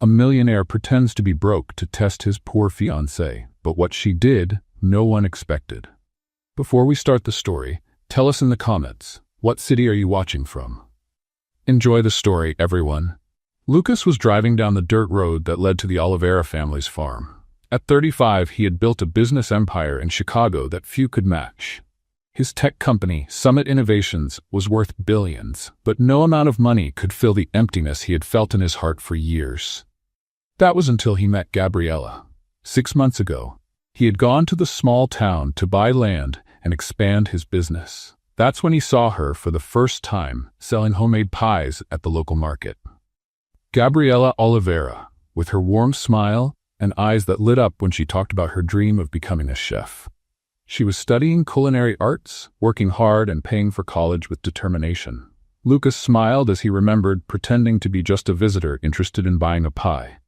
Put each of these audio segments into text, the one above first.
A millionaire pretends to be broke to test his poor fiancée, but what she did, no one expected. Before we start the story, tell us in the comments, what city are you watching from? Enjoy the story, everyone. Lucas was driving down the dirt road that led to the Oliveira family's farm. At 35, he had built a business empire in Chicago that few could match. His tech company, Summit Innovations, was worth billions, but no amount of money could fill the emptiness he had felt in his heart for years. That was until he met Gabriella. 6 months ago, he had gone to the small town to buy land and expand his business. That's when he saw her for the first time, selling homemade pies at the local market. Gabriella Oliveira, with her warm smile and eyes that lit up when she talked about her dream of becoming a chef. She was studying culinary arts, working hard and paying for college with determination. Lucas smiled as he remembered pretending to be just a visitor interested in buying a pie.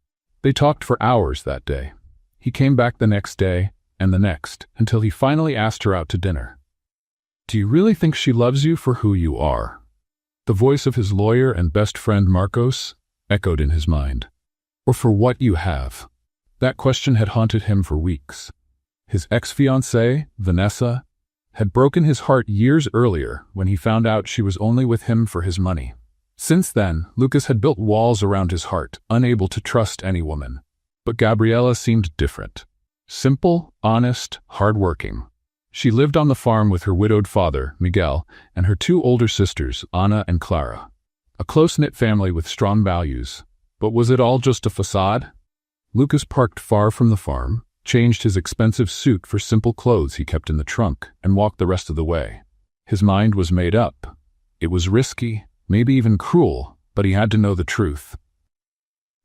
They talked for hours that day. He came back the next day and the next, until he finally asked her out to dinner. "Do you really think she loves you for who you are?" The voice of his lawyer and best friend Marcos echoed in his mind. "Or for what you have?" That question had haunted him for weeks. His ex-fiancée, Vanessa, had broken his heart years earlier when he found out she was only with him for his money. Since then, Lucas had built walls around his heart, unable to trust any woman. But Gabriella seemed different. Simple, honest, hardworking. She lived on the farm with her widowed father, Miguel, and her 2 older sisters, Ana and Clara. A close-knit family with strong values. But was it all just a facade? Lucas parked far from the farm, changed his expensive suit for simple clothes he kept in the trunk, and walked the rest of the way. His mind was made up. It was risky, maybe even cruel, but he had to know the truth.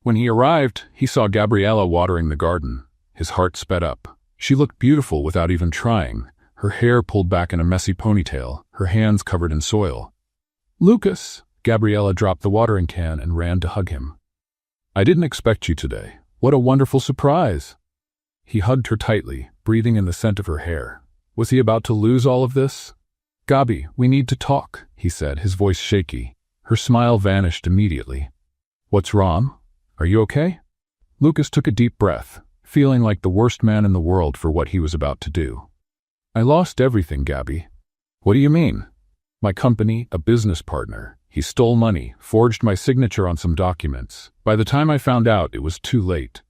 When he arrived, he saw Gabriella watering the garden. His heart sped up. She looked beautiful without even trying, her hair pulled back in a messy ponytail, her hands covered in soil. "Lucas!" Gabriella dropped the watering can and ran to hug him. "I didn't expect you today. What a wonderful surprise!" He hugged her tightly, breathing in the scent of her hair. Was he about to lose all of this? "Gabi, we need to talk," he said, his voice shaky. Her smile vanished immediately. "What's wrong? Are you okay?" Lucas took a deep breath, feeling like the worst man in the world for what he was about to do. "I lost everything, Gabi." "What do you mean?" "My company, a business partner. He stole money, forged my signature on some documents. By the time I found out, it was too late."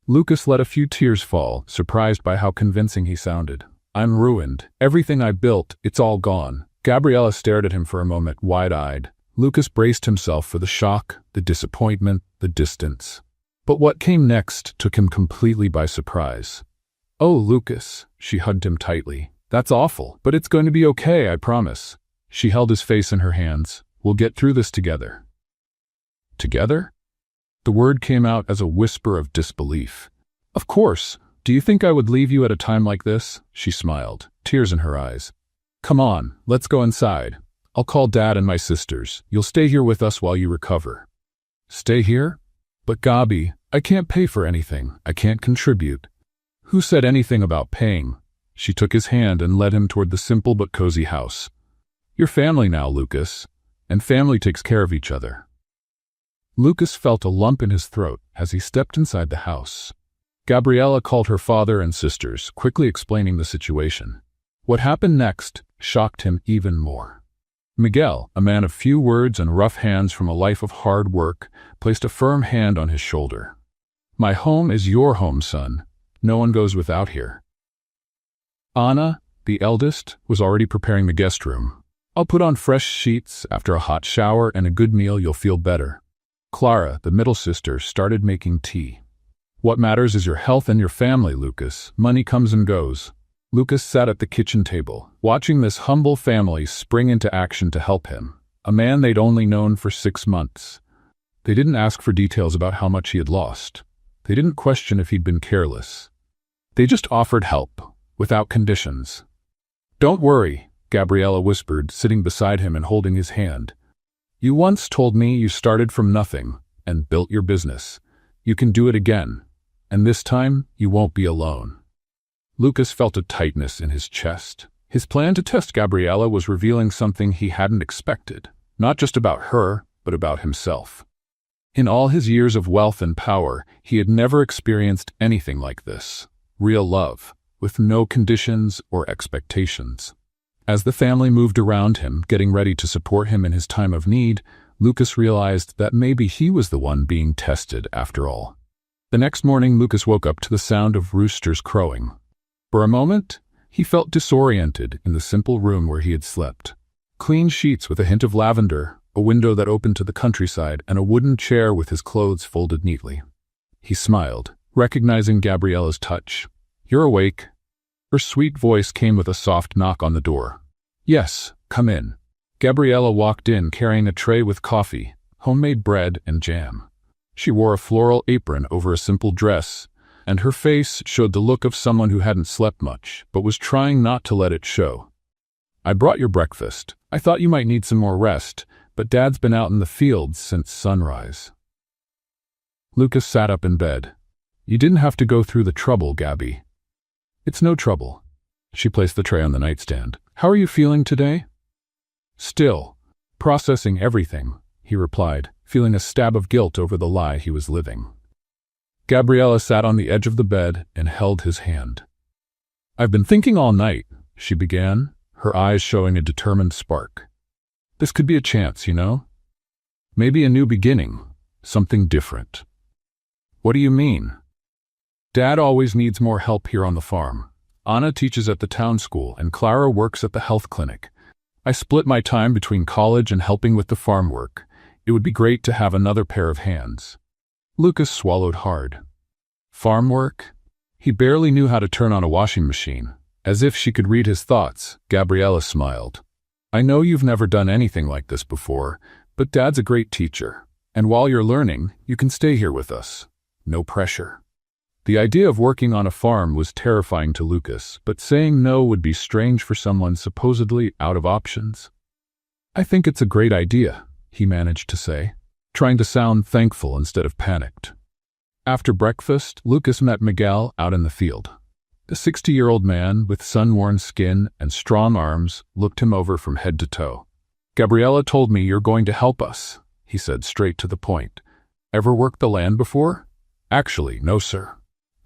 Lucas let a few tears fall, surprised by how convincing he sounded. "I'm ruined. Everything I built, it's all gone." Gabriella stared at him for a moment, wide-eyed. Lucas braced himself for the shock, the disappointment, the distance. But what came next took him completely by surprise. "Oh, Lucas," she hugged him tightly. "That's awful, but it's going to be okay, I promise." She held his face in her hands. "We'll get through this together." "Together?" The word came out as a whisper of disbelief. "Of course. Do you think I would leave you at a time like this?" She smiled, tears in her eyes. "Come on, let's go inside. I'll call Dad and my sisters. You'll stay here with us while you recover." "Stay here? But Gabi, I can't pay for anything. I can't contribute." "Who said anything about paying?" She took his hand and led him toward the simple but cozy house. "You're family now, Lucas, and family takes care of each other." Lucas felt a lump in his throat as he stepped inside the house. Gabriella called her father and sisters, quickly explaining the situation. What happened next shocked him even more. Miguel, a man of few words and rough hands from a life of hard work, placed a firm hand on his shoulder. "My home is your home, son. No one goes without here." Ana, the eldest, was already preparing the guest room. "I'll put on fresh sheets. After a hot shower and a good meal, you'll feel better." Clara, the middle sister, started making tea. "What matters is your health and your family, Lucas. Money comes and goes." Lucas sat at the kitchen table, watching this humble family spring into action to help him, a man they'd only known for 6 months. They didn't ask for details about how much he had lost. They didn't question if he'd been careless. They just offered help, without conditions. "Don't worry," Gabriella whispered, sitting beside him and holding his hand. "You once told me you started from nothing and built your business. You can do it again, and this time you won't be alone." Lucas felt a tightness in his chest. His plan to test Gabriella was revealing something he hadn't expected, not just about her, but about himself. In all his years of wealth and power, he had never experienced anything like this. Real love, with no conditions or expectations. As the family moved around him, getting ready to support him in his time of need, Lucas realized that maybe he was the one being tested after all. The next morning, Lucas woke up to the sound of roosters crowing. For a moment, he felt disoriented in the simple room where he had slept. Clean sheets with a hint of lavender, a window that opened to the countryside, and a wooden chair with his clothes folded neatly. He smiled, recognizing Gabriella's touch. "You're awake." Her sweet voice came with a soft knock on the door. "Yes, come in." Gabriella walked in carrying a tray with coffee, homemade bread, and jam. She wore a floral apron over a simple dress, and her face showed the look of someone who hadn't slept much, but was trying not to let it show. "I brought your breakfast. I thought you might need some more rest, but Dad's been out in the fields since sunrise." Lucas sat up in bed. "You didn't have to go through the trouble, Gabby." "It's no trouble." She placed the tray on the nightstand. "How are you feeling today?" "Still processing everything," he replied, feeling a stab of guilt over the lie he was living. Gabriella sat on the edge of the bed and held his hand. "I've been thinking all night," she began, her eyes showing a determined spark. "This could be a chance, you know? Maybe a new beginning, something different." "What do you mean?" "Dad always needs more help here on the farm. Anna teaches at the town school and Clara works at the health clinic. I split my time between college and helping with the farm work. It would be great to have another pair of hands." Lucas swallowed hard. Farm work? He barely knew how to turn on a washing machine. As if she could read his thoughts, Gabriella smiled. "I know you've never done anything like this before, but Dad's a great teacher. And while you're learning, you can stay here with us. No pressure." The idea of working on a farm was terrifying to Lucas, but saying no would be strange for someone supposedly out of options. "I think it's a great idea," he managed to say, trying to sound thankful instead of panicked. After breakfast, Lucas met Miguel out in the field. The 60-year-old man, with sun-worn skin and strong arms, looked him over from head to toe. "Gabriella told me you're going to help us," he said straight to the point. "Ever worked the land before?" "Actually, no, sir."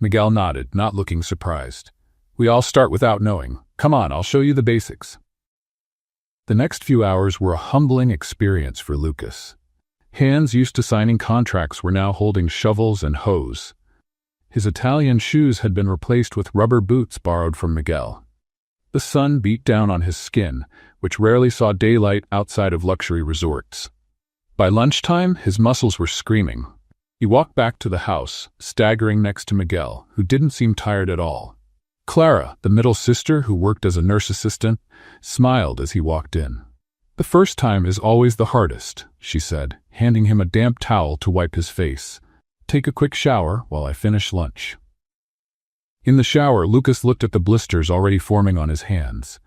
Miguel nodded, not looking surprised. "We all start without knowing. Come on, I'll show you the basics." The next few hours were a humbling experience for Lucas. Hands used to signing contracts were now holding shovels and hoes. His Italian shoes had been replaced with rubber boots borrowed from Miguel. The sun beat down on his skin, which rarely saw daylight outside of luxury resorts. By lunchtime, his muscles were screaming. He walked back to the house, staggering next to Miguel, who didn't seem tired at all. Clara, the middle sister who worked as a nurse assistant, smiled as he walked in. "The first time is always the hardest," she said, handing him a damp towel to wipe his face. "Take a quick shower while I finish lunch." In the shower, Lucas looked at the blisters already forming on his hands.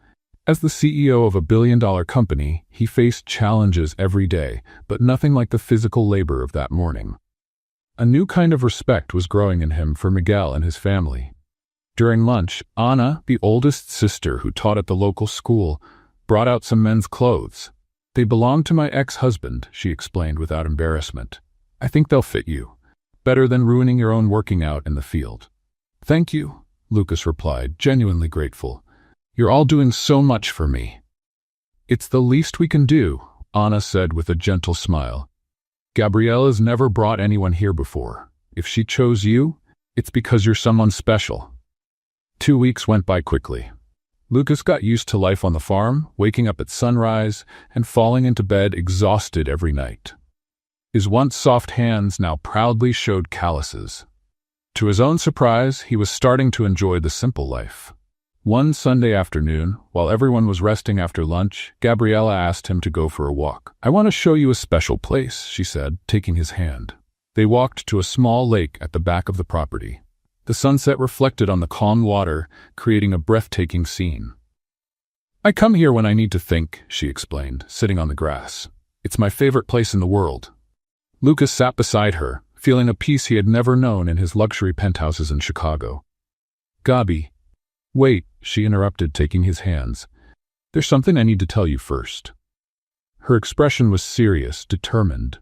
As the CEO of a billion-dollar company, he faced challenges every day, but nothing like the physical labor of that morning. A new kind of respect was growing in him for Miguel and his family. During lunch, Anna, the oldest sister who taught at the local school, brought out some men's clothes. "They belong to my ex-husband," she explained without embarrassment. "I think they'll fit you. Better than ruining your own working out in the field." "Thank you," Lucas replied, genuinely grateful. "You're all doing so much for me." "It's the least we can do," Anna said with a gentle smile. "Gabriella's never brought anyone here before. If she chose you, it's because you're someone special." 2 weeks went by quickly. Lucas got used to life on the farm, waking up at sunrise and falling into bed exhausted every night. His once soft hands now proudly showed calluses. To his own surprise, he was starting to enjoy the simple life. One Sunday afternoon, while everyone was resting after lunch, Gabriella asked him to go for a walk. "I want to show you a special place," she said, taking his hand. They walked to a small lake at the back of the property. The sunset reflected on the calm water, creating a breathtaking scene. "I come here when I need to think," she explained, sitting on the grass. "It's my favorite place in the world." Lucas sat beside her, feeling a peace he had never known in his luxury penthouses in Chicago. "Gabi." "Wait," she interrupted, taking his hands. "There's something I need to tell you first." Her expression was serious, determined.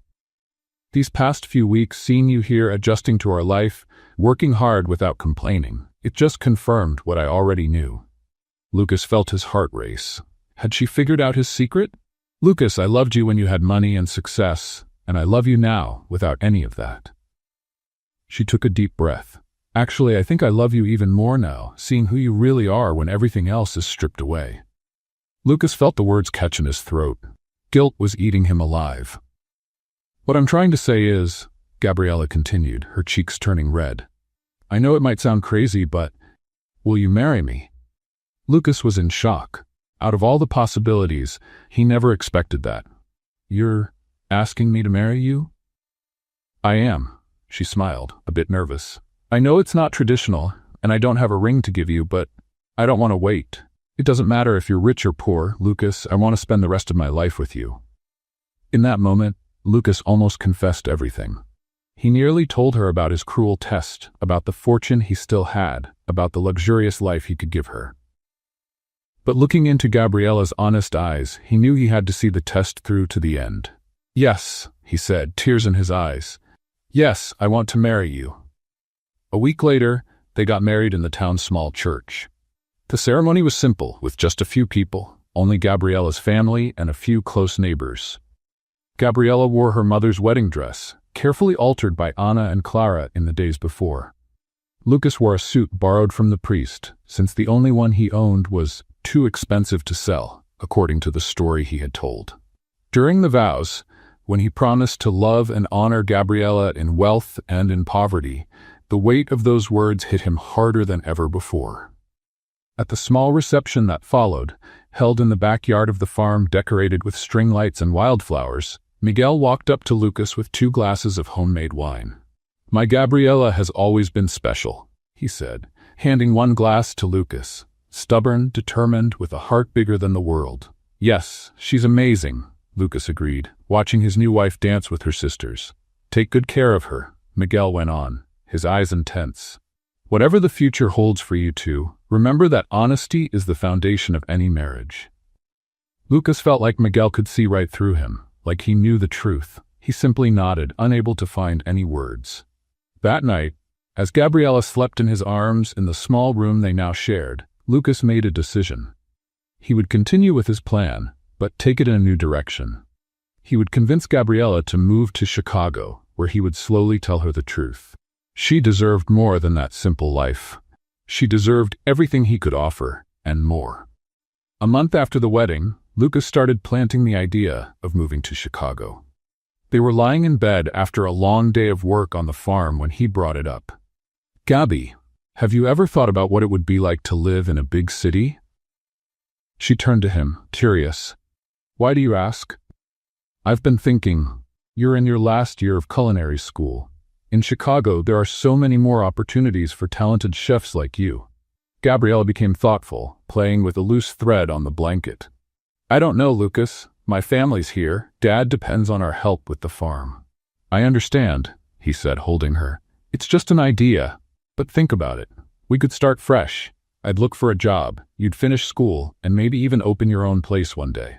These past few weeks, seeing you here adjusting to our life, working hard without complaining, it just confirmed what I already knew. Lucas felt his heart race. Had she figured out his secret? Lucas, I loved you when you had money and success, and I love you now without any of that. She took a deep breath. Actually, I think I love you even more now, seeing who you really are when everything else is stripped away. Lucas felt the words catch in his throat. Guilt was eating him alive. What I'm trying to say is, Gabriella continued, her cheeks turning red. I know it might sound crazy, but will you marry me? Lucas was in shock. Out of all the possibilities, he never expected that. You're asking me to marry you? I am, she smiled, a bit nervous. I know it's not traditional, and I don't have a ring to give you, but I don't want to wait. It doesn't matter if you're rich or poor, Lucas, I want to spend the rest of my life with you. In that moment, Lucas almost confessed everything. He nearly told her about his cruel test, about the fortune he still had, about the luxurious life he could give her. But looking into Gabriella's honest eyes, he knew he had to see the test through to the end. Yes, he said, tears in his eyes. Yes, I want to marry you. A week later, they got married in the town's small church. The ceremony was simple, with just a few people, only Gabriella's family and a few close neighbors. Gabriella wore her mother's wedding dress, carefully altered by Anna and Clara in the days before. Lucas wore a suit borrowed from the priest, since the only one he owned was too expensive to sell, according to the story he had told. During the vows, when he promised to love and honor Gabriella in wealth and in poverty, the weight of those words hit him harder than ever before. At the small reception that followed, held in the backyard of the farm decorated with string lights and wildflowers, Miguel walked up to Lucas with 2 glasses of homemade wine. My Gabriella has always been special, he said, handing one glass to Lucas. Stubborn, determined, with a heart bigger than the world. Yes, she's amazing, Lucas agreed, watching his new wife dance with her sisters. Take good care of her, Miguel went on, his eyes intense. Whatever the future holds for you two, remember that honesty is the foundation of any marriage. Lucas felt like Miguel could see right through him, like he knew the truth. He simply nodded, unable to find any words. That night, as Gabriella slept in his arms in the small room they now shared, Lucas made a decision. He would continue with his plan, but take it in a new direction. He would convince Gabriella to move to Chicago, where he would slowly tell her the truth. She deserved more than that simple life. She deserved everything he could offer, and more. A month after the wedding, Lucas started planting the idea of moving to Chicago. They were lying in bed after a long day of work on the farm when he brought it up. Gabby, have you ever thought about what it would be like to live in a big city? She turned to him, curious. Why do you ask? I've been thinking, you're in your last year of culinary school. In Chicago, there are so many more opportunities for talented chefs like you. Gabriella became thoughtful, playing with a loose thread on the blanket. I don't know, Lucas. My family's here. Dad depends on our help with the farm. I understand, he said, holding her. It's just an idea. But think about it. We could start fresh. I'd look for a job, you'd finish school, and maybe even open your own place one day.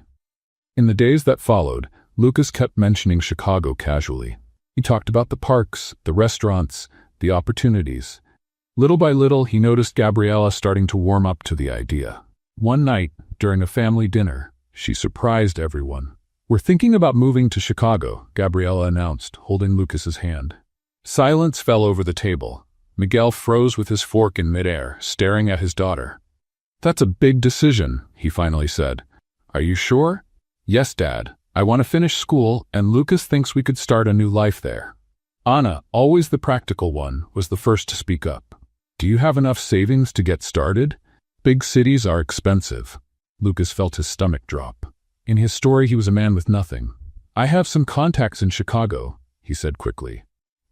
In the days that followed, Lucas kept mentioning Chicago casually. He talked about the parks, the restaurants, the opportunities. Little by little, he noticed Gabriella starting to warm up to the idea. One night, during a family dinner, she surprised everyone. We're thinking about moving to Chicago, Gabriella announced, holding Lucas's hand. Silence fell over the table. Miguel froze with his fork in midair, staring at his daughter. That's a big decision, he finally said. Are you sure? Yes, Dad. I want to finish school, and Lucas thinks we could start a new life there. Anna, always the practical one, was the first to speak up. Do you have enough savings to get started? Big cities are expensive. Lucas felt his stomach drop. In his story, he was a man with nothing. I have some contacts in Chicago, he said quickly.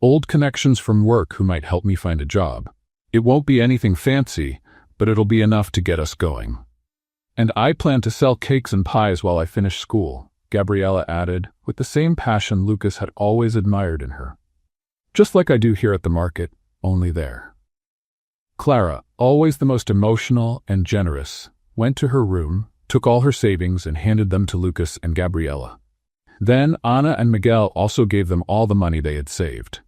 Old connections from work who might help me find a job. It won't be anything fancy, but it'll be enough to get us going. And I plan to sell cakes and pies while I finish school, Gabriella added, with the same passion Lucas had always admired in her. Just like I do here at the market, only there. Clara, always the most emotional and generous, went to her room, took all her savings and handed them to Lucas and Gabriella. Then Anna and Miguel also gave them all the money they had saved.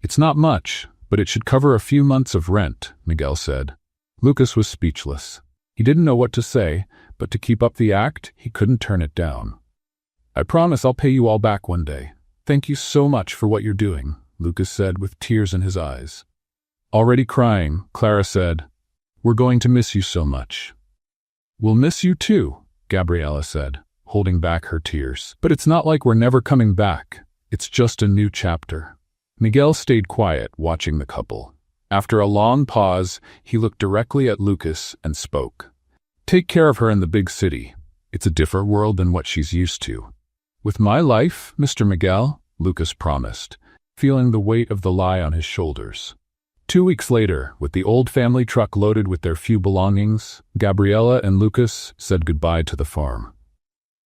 "It's not much, but it should cover a few months of rent," Miguel said. Lucas was speechless. He didn't know what to say, but to keep up the act, he couldn't turn it down. "I promise I'll pay you all back one day. Thank you so much for what you're doing," Lucas said with tears in his eyes. Already crying, Clara said, "We're going to miss you so much." "We'll miss you too," Gabriela said, holding back her tears. "But it's not like we're never coming back. It's just a new chapter." Miguel stayed quiet, watching the couple. After a long pause, he looked directly at Lucas and spoke. "Take care of her in the big city. It's a different world than what she's used to." "With my life, Mr. Miguel," Lucas promised, feeling the weight of the lie on his shoulders. 2 weeks later, with the old family truck loaded with their few belongings, Gabriela and Lucas said goodbye to the farm.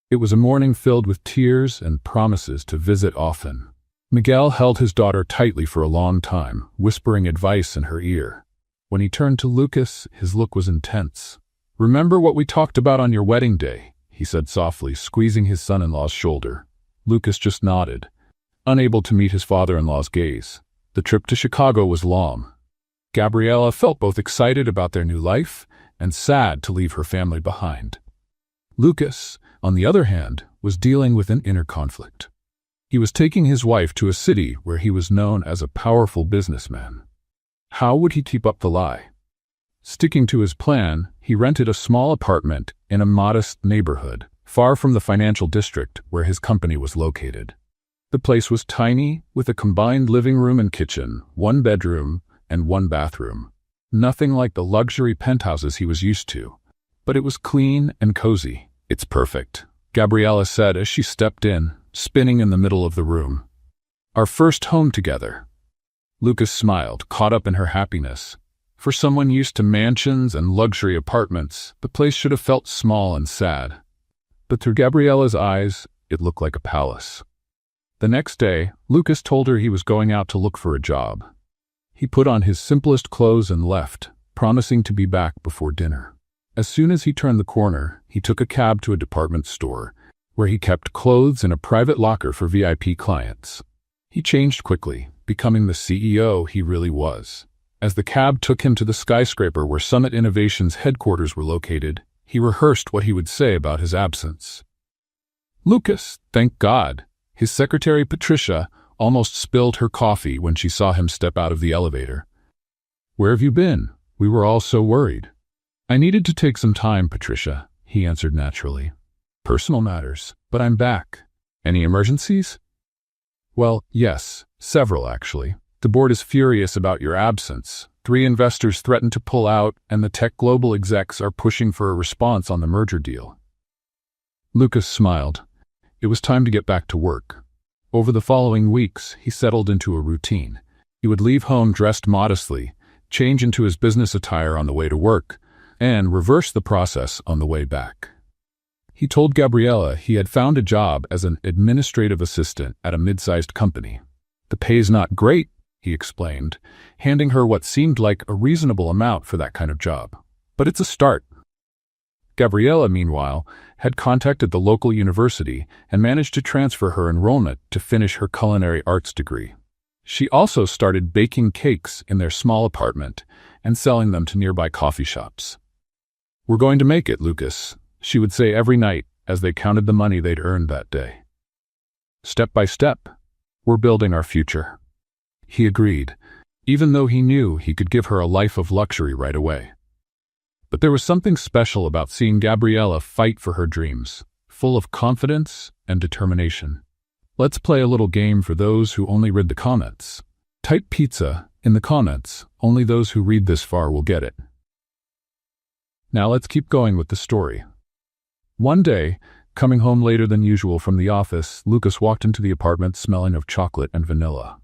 It was a morning filled with tears and promises to visit often. Miguel held his daughter tightly for a long time, whispering advice in her ear. When he turned to Lucas, his look was intense. "Remember what we talked about on your wedding day," he said softly, squeezing his son-in-law's shoulder. Lucas just nodded, unable to meet his father-in-law's gaze. The trip to Chicago was long. Gabriela felt both excited about their new life and sad to leave her family behind. Lucas, on the other hand, was dealing with an inner conflict. He was taking his wife to a city where he was known as a powerful businessman. How would he keep up the lie? Sticking to his plan, he rented a small apartment in a modest neighborhood, far from the financial district where his company was located. The place was tiny, with a combined living room and kitchen, 1 bedroom, and 1 bathroom. Nothing like the luxury penthouses he was used to. But it was clean and cozy. "It's perfect," Gabriela said as she stepped in, spinning in the middle of the room. "Our first home together." Lucas smiled, caught up in her happiness. For someone used to mansions and luxury apartments, the place should have felt small and sad. But through Gabriela's eyes, it looked like a palace. The next day, Lucas told her he was going out to look for a job. He put on his simplest clothes and left, promising to be back before dinner. As soon as he turned the corner, he took a cab to a department store, where he kept clothes in a private locker for VIP clients. He changed quickly, becoming the CEO he really was. As the cab took him to the skyscraper where Summit Innovation's headquarters were located, he rehearsed what he would say about his absence. Lucas, thank God. His secretary Patricia almost spilled her coffee when she saw him step out of the elevator. "Where have you been? We were all so worried." "I needed to take some time, Patricia," he answered naturally. "Personal matters, but I'm back. Any emergencies?" "Well, yes, several actually. The board is furious about your absence. 3 investors threatened to pull out, and the tech global execs are pushing for a response on the merger deal." Lucas smiled. It was time to get back to work. Over the following weeks, he settled into a routine. He would leave home dressed modestly, change into his business attire on the way to work, and reverse the process on the way back. He told Gabriela he had found a job as an administrative assistant at a mid-sized company. "The pay's not great," he explained, handing her what seemed like a reasonable amount for that kind of job. "But it's a start." Gabriela, meanwhile, had contacted the local university and managed to transfer her enrollment to finish her culinary arts degree. She also started baking cakes in their small apartment and selling them to nearby coffee shops. "We're going to make it, Lucas," she would say every night as they counted the money they'd earned that day. "Step by step, we're building our future." He agreed, even though he knew he could give her a life of luxury right away. But there was something special about seeing Gabriela fight for her dreams, full of confidence and determination. Let's play a little game for those who only read the comments. Type pizza in the comments. Only those who read this far will get it. Now let's keep going with the story. One day, coming home later than usual from the office, Lucas walked into the apartment smelling of chocolate and vanilla.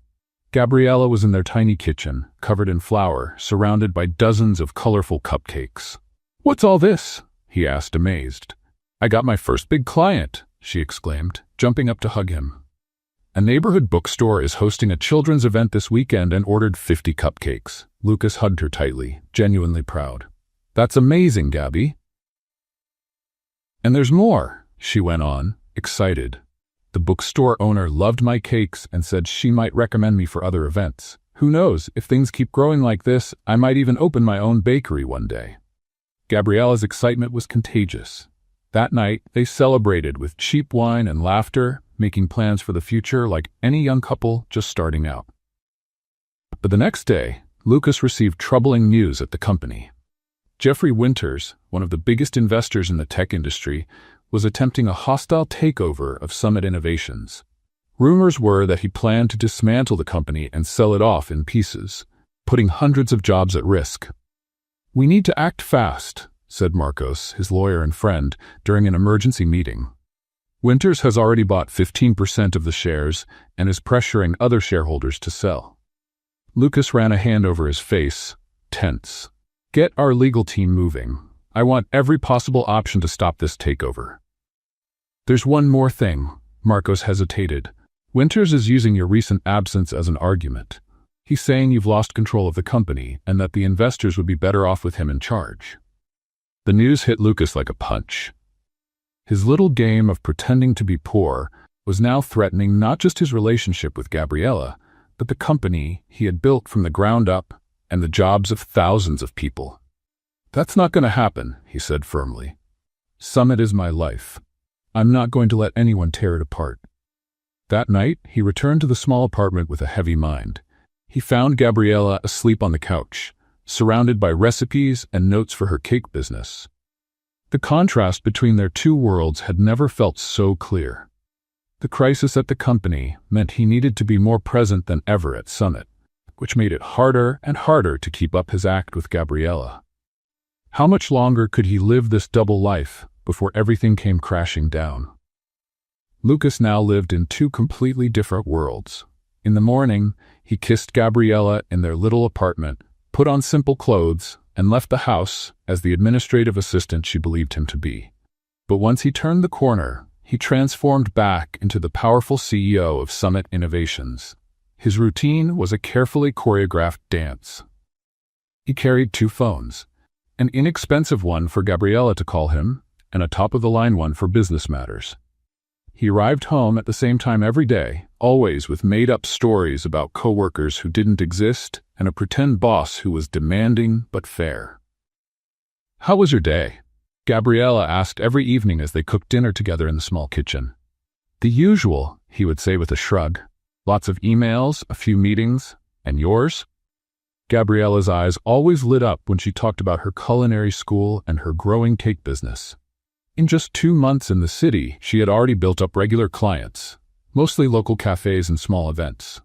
Gabriela was in their tiny kitchen, covered in flour, surrounded by dozens of colorful cupcakes. "What's all this?" he asked, amazed. "I got my first big client," she exclaimed, jumping up to hug him. "A neighborhood bookstore is hosting a children's event this weekend and ordered 50 cupcakes." Lucas hugged her tightly, genuinely proud. "That's amazing, Gabby." "And there's more," she went on, excited. The bookstore owner loved my cakes and said she might recommend me for other events. Who knows, if things keep growing like this, I might even open my own bakery one day. Gabriella's excitement was contagious. That night, they celebrated with cheap wine and laughter, making plans for the future like any young couple just starting out. But the next day, Lucas received troubling news at the company. Jeffrey Winters, one of the biggest investors in the tech industry, was attempting a hostile takeover of Summit Innovations. Rumors were that he planned to dismantle the company and sell it off in pieces, putting hundreds of jobs at risk. "We need to act fast," said Marcos, his lawyer and friend, during an emergency meeting. "Winters has already bought 15% of the shares and is pressuring other shareholders to sell." Lucas ran a hand over his face, tense. "Get our legal team moving. I want every possible option to stop this takeover." "There's one more thing," Marcos hesitated. "Winters is using your recent absence as an argument. He's saying you've lost control of the company and that the investors would be better off with him in charge." The news hit Lucas like a punch. His little game of pretending to be poor was now threatening not just his relationship with Gabriella, but the company he had built from the ground up and the jobs of thousands of people. "That's not going to happen," he said firmly. "Summit is my life. I'm not going to let anyone tear it apart." That night, he returned to the small apartment with a heavy mind. He found Gabriella asleep on the couch, surrounded by recipes and notes for her cake business. The contrast between their two worlds had never felt so clear. The crisis at the company meant he needed to be more present than ever at Summit, which made it harder and harder to keep up his act with Gabriella. How much longer could he live this double life before everything came crashing down? Lucas now lived in two completely different worlds. In the morning, he kissed Gabriella in their little apartment, put on simple clothes, and left the house as the administrative assistant she believed him to be. But once he turned the corner, he transformed back into the powerful CEO of Summit Innovations. His routine was a carefully choreographed dance. He carried two phones, an inexpensive one for Gabriella to call him, and a top-of-the-line one for business matters. He arrived home at the same time every day, always with made-up stories about coworkers who didn't exist and a pretend boss who was demanding but fair. "How was your day?" Gabriella asked every evening as they cooked dinner together in the small kitchen. "The usual," he would say with a shrug. "Lots of emails, a few meetings, and yours?" Gabriella's eyes always lit up when she talked about her culinary school and her growing cake business. In just 2 months in the city, she had already built up regular clients, mostly local cafes and small events.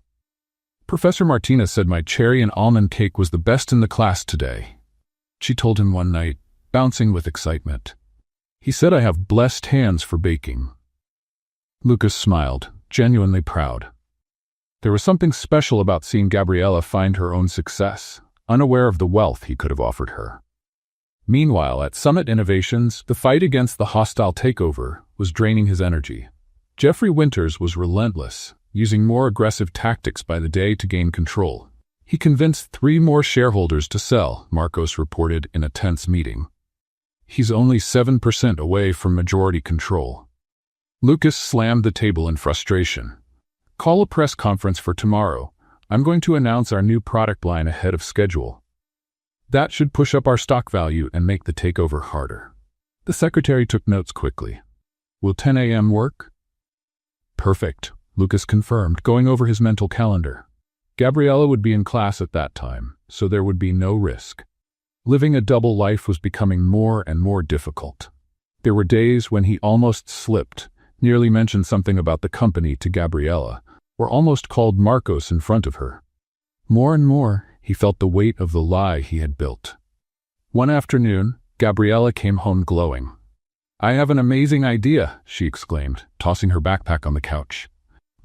"Professor Martinez said my cherry and almond cake was the best in the class today," she told him one night, bouncing with excitement. "He said I have blessed hands for baking." Lucas smiled, genuinely proud. There was something special about seeing Gabriella find her own success, unaware of the wealth he could have offered her. Meanwhile, at Summit Innovations, the fight against the hostile takeover was draining his energy. Jeffrey Winters was relentless, using more aggressive tactics by the day to gain control. He convinced 3 more shareholders to sell, Marcos reported in a tense meeting. "He's only 7% away from majority control." Lucas slammed the table in frustration. "Call a press conference for tomorrow. I'm going to announce our new product line ahead of schedule. That should push up our stock value and make the takeover harder." The secretary took notes quickly. "Will 10 a.m. work?" "Perfect," Lucas confirmed, going over his mental calendar. Gabriella would be in class at that time, so there would be no risk. Living a double life was becoming more and more difficult. There were days when he almost slipped, nearly mentioned something about the company to Gabriella, or almost called Marcos in front of her. More and more, he felt the weight of the lie he had built. One afternoon, Gabriella came home glowing. "I have an amazing idea," she exclaimed, tossing her backpack on the couch.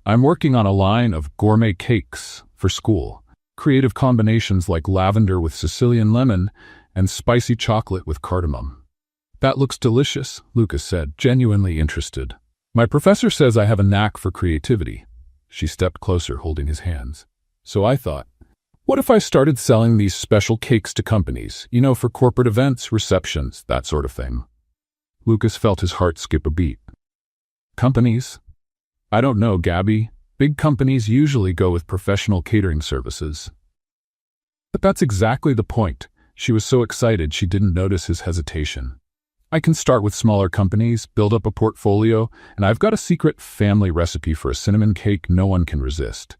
"I'm working on a line of gourmet cakes for school, creative combinations like lavender with Sicilian lemon and spicy chocolate with cardamom." "That looks delicious," Lucas said, genuinely interested. "My professor says I have a knack for creativity." She stepped closer, holding his hands. "So I thought, what if I started selling these special cakes to companies, for corporate events, receptions, that sort of thing?" Lucas felt his heart skip a beat. "Companies? I don't know, Gabby. Big companies usually go with professional catering services. But that's exactly the point. She was so excited she didn't notice his hesitation. I can start with smaller companies, build up a portfolio, and I've got a secret family recipe for a cinnamon cake no one can resist.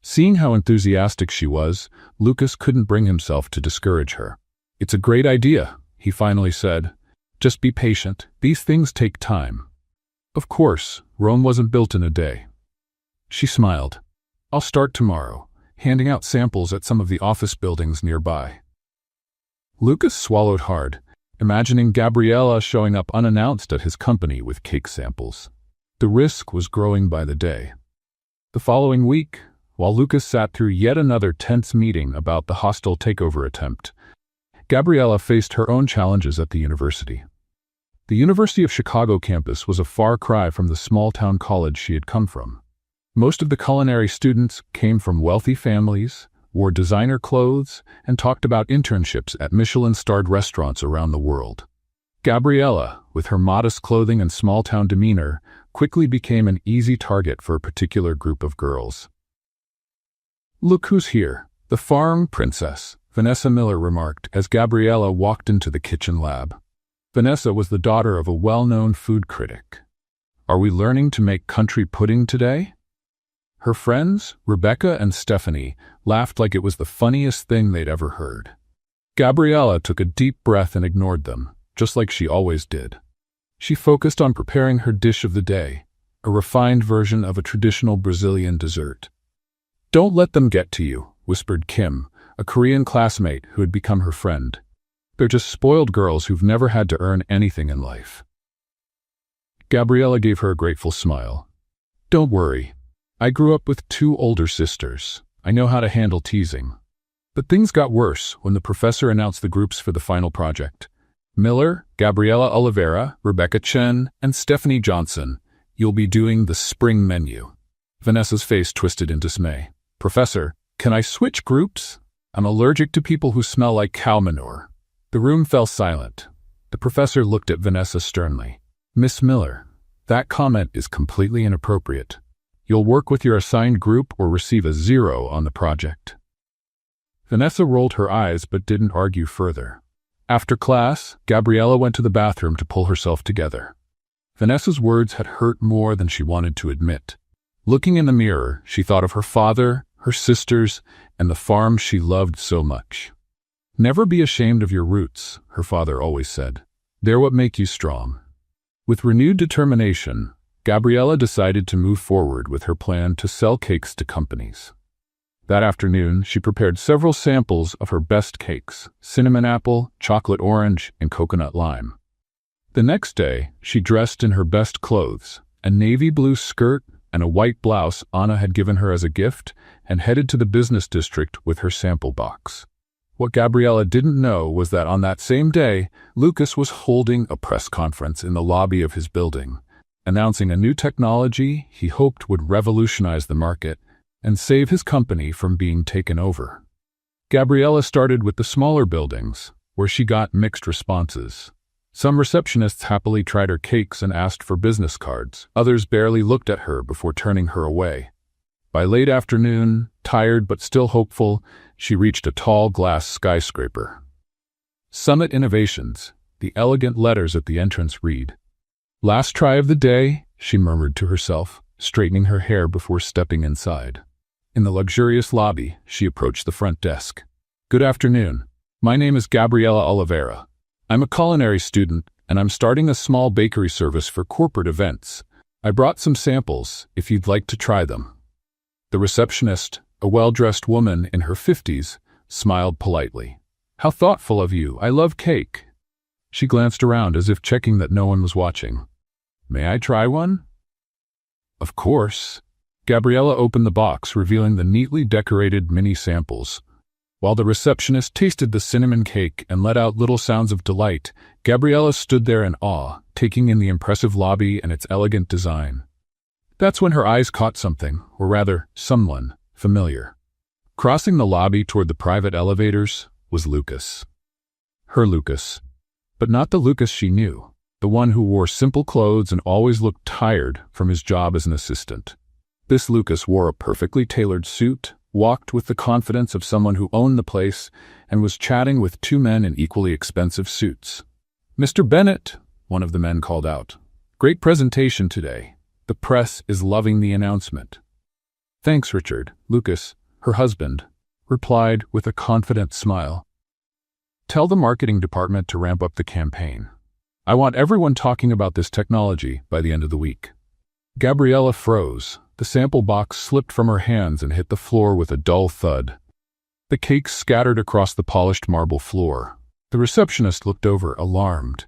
Seeing how enthusiastic she was, Lucas couldn't bring himself to discourage her. It's a great idea, he finally said. Just be patient. These things take time. Of course, Rome wasn't built in a day. She smiled. I'll start tomorrow, handing out samples at some of the office buildings nearby. Lucas swallowed hard, imagining Gabriella showing up unannounced at his company with cake samples. The risk was growing by the day. The following week, while Lucas sat through yet another tense meeting about the hostile takeover attempt, Gabriella faced her own challenges at the university. The University of Chicago campus was a far cry from the small-town college she had come from. Most of the culinary students came from wealthy families, wore designer clothes, and talked about internships at Michelin-starred restaurants around the world. Gabriella, with her modest clothing and small-town demeanor, quickly became an easy target for a particular group of girls. "Look who's here, the farm princess," Vanessa Miller remarked as Gabriella walked into the kitchen lab. Vanessa was the daughter of a well-known food critic. "Are we learning to make country pudding today?" Her friends, Rebecca and Stephanie, laughed like it was the funniest thing they'd ever heard. Gabriella took a deep breath and ignored them, just like she always did. She focused on preparing her dish of the day, a refined version of a traditional Brazilian dessert. "Don't let them get to you," whispered Kim, a Korean classmate who had become her friend. "They're just spoiled girls who've never had to earn anything in life." Gabriella gave her a grateful smile. "Don't worry. I grew up with 2 older sisters. I know how to handle teasing." But things got worse when the professor announced the groups for the final project. Miller, Gabriella Oliveira, Rebecca Chen, and Stephanie Johnson. "You'll be doing the spring menu." Vanessa's face twisted in dismay. "Professor, can I switch groups? I'm allergic to people who smell like cow manure." The room fell silent. The professor looked at Vanessa sternly. "Miss Miller, that comment is completely inappropriate. You'll work with your assigned group or receive a 0 on the project." Vanessa rolled her eyes but didn't argue further. After class, Gabriella went to the bathroom to pull herself together. Vanessa's words had hurt more than she wanted to admit. Looking in the mirror, she thought of her father, her sisters, and the farm she loved so much. "Never be ashamed of your roots," her father always said. "They're what make you strong." With renewed determination, Gabriella decided to move forward with her plan to sell cakes to companies. That afternoon, she prepared several samples of her best cakes: cinnamon apple, chocolate orange, and coconut lime. The next day, she dressed in her best clothes, a navy blue skirt and a white blouse Anna had given her as a gift, and headed to the business district with her sample box. What Gabriella didn't know was that on that same day, Lucas was holding a press conference in the lobby of his building, announcing a new technology he hoped would revolutionize the market and save his company from being taken over. Gabriella started with the smaller buildings, where she got mixed responses. Some receptionists happily tried her cakes and asked for business cards. Others barely looked at her before turning her away. By late afternoon, tired but still hopeful, she reached a tall glass skyscraper. Summit Innovations, the elegant letters at the entrance read. "Last try of the day," she murmured to herself, straightening her hair before stepping inside. In the luxurious lobby, she approached the front desk. "Good afternoon. My name is Gabriella Oliveira. I'm a culinary student, and I'm starting a small bakery service for corporate events. I brought some samples, if you'd like to try them." The receptionist, a well-dressed woman in her 50s, smiled politely. "How thoughtful of you. I love cake." She glanced around as if checking that no one was watching. "May I try one?" "Of course." Gabriella opened the box, revealing the neatly decorated mini samples. While the receptionist tasted the cinnamon cake and let out little sounds of delight, Gabriella stood there in awe, taking in the impressive lobby and its elegant design. That's when her eyes caught something, or rather, someone, familiar. Crossing the lobby toward the private elevators was Lucas. Her Lucas. But not the Lucas she knew. the one who wore simple clothes and always looked tired from his job as an assistant. This Lucas wore a perfectly tailored suit, walked with the confidence of someone who owned the place, and was chatting with two men in equally expensive suits. "Mr. Bennett," one of the men called out. "Great presentation today. The press is loving the announcement." "Thanks, Richard," Lucas, her husband, replied with a confident smile. "Tell the marketing department to ramp up the campaign. I want everyone talking about this technology by the end of the week." Gabriella froze. The sample box slipped from her hands and hit the floor with a dull thud. The cakes scattered across the polished marble floor. The receptionist looked over, alarmed.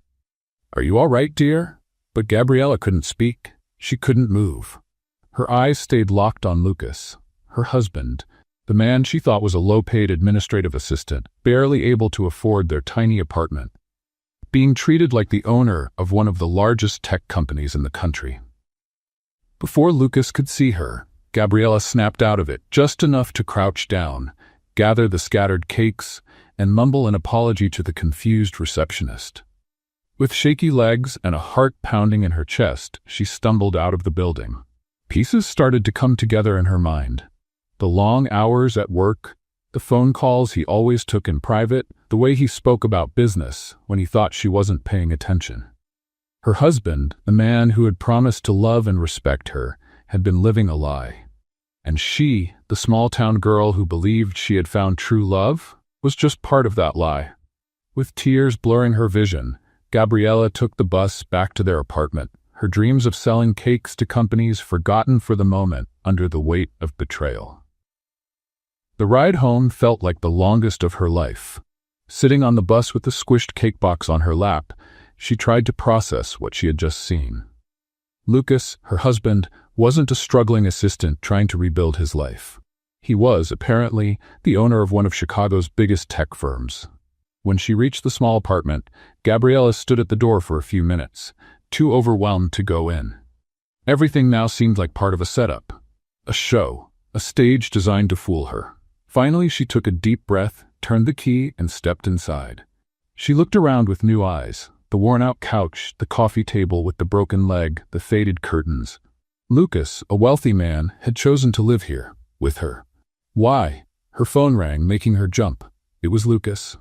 "Are you all right, dear?" But Gabriella couldn't speak. She couldn't move. Her eyes stayed locked on Lucas, her husband, the man she thought was a low-paid administrative assistant, barely able to afford their tiny apartment, being treated like the owner of one of the largest tech companies in the country. Before Lucas could see her, Gabriella snapped out of it, just enough to crouch down, gather the scattered cakes, and mumble an apology to the confused receptionist. With shaky legs and a heart pounding in her chest, she stumbled out of the building. Pieces started to come together in her mind. The long hours at work, the phone calls he always took in private, the way he spoke about business when he thought she wasn't paying attention. Her husband, the man who had promised to love and respect her, had been living a lie. And she, the small-town girl who believed she had found true love, was just part of that lie. With tears blurring her vision, Gabriella took the bus back to their apartment, her dreams of selling cakes to companies forgotten for the moment under the weight of betrayal. The ride home felt like the longest of her life. Sitting on the bus with the squished cake box on her lap, she tried to process what she had just seen. Lucas, her husband, wasn't a struggling assistant trying to rebuild his life. He was, apparently, the owner of one of Chicago's biggest tech firms. When she reached the small apartment, Gabriella stood at the door for a few minutes, too overwhelmed to go in. Everything now seemed like part of a setup, a show, a stage designed to fool her. Finally, she took a deep breath, turned the key, and stepped inside. She looked around with new eyes. The worn-out couch, the coffee table with the broken leg, the faded curtains. Lucas, a wealthy man, had chosen to live here, with her. Why? Her phone rang, making her jump. It was Lucas.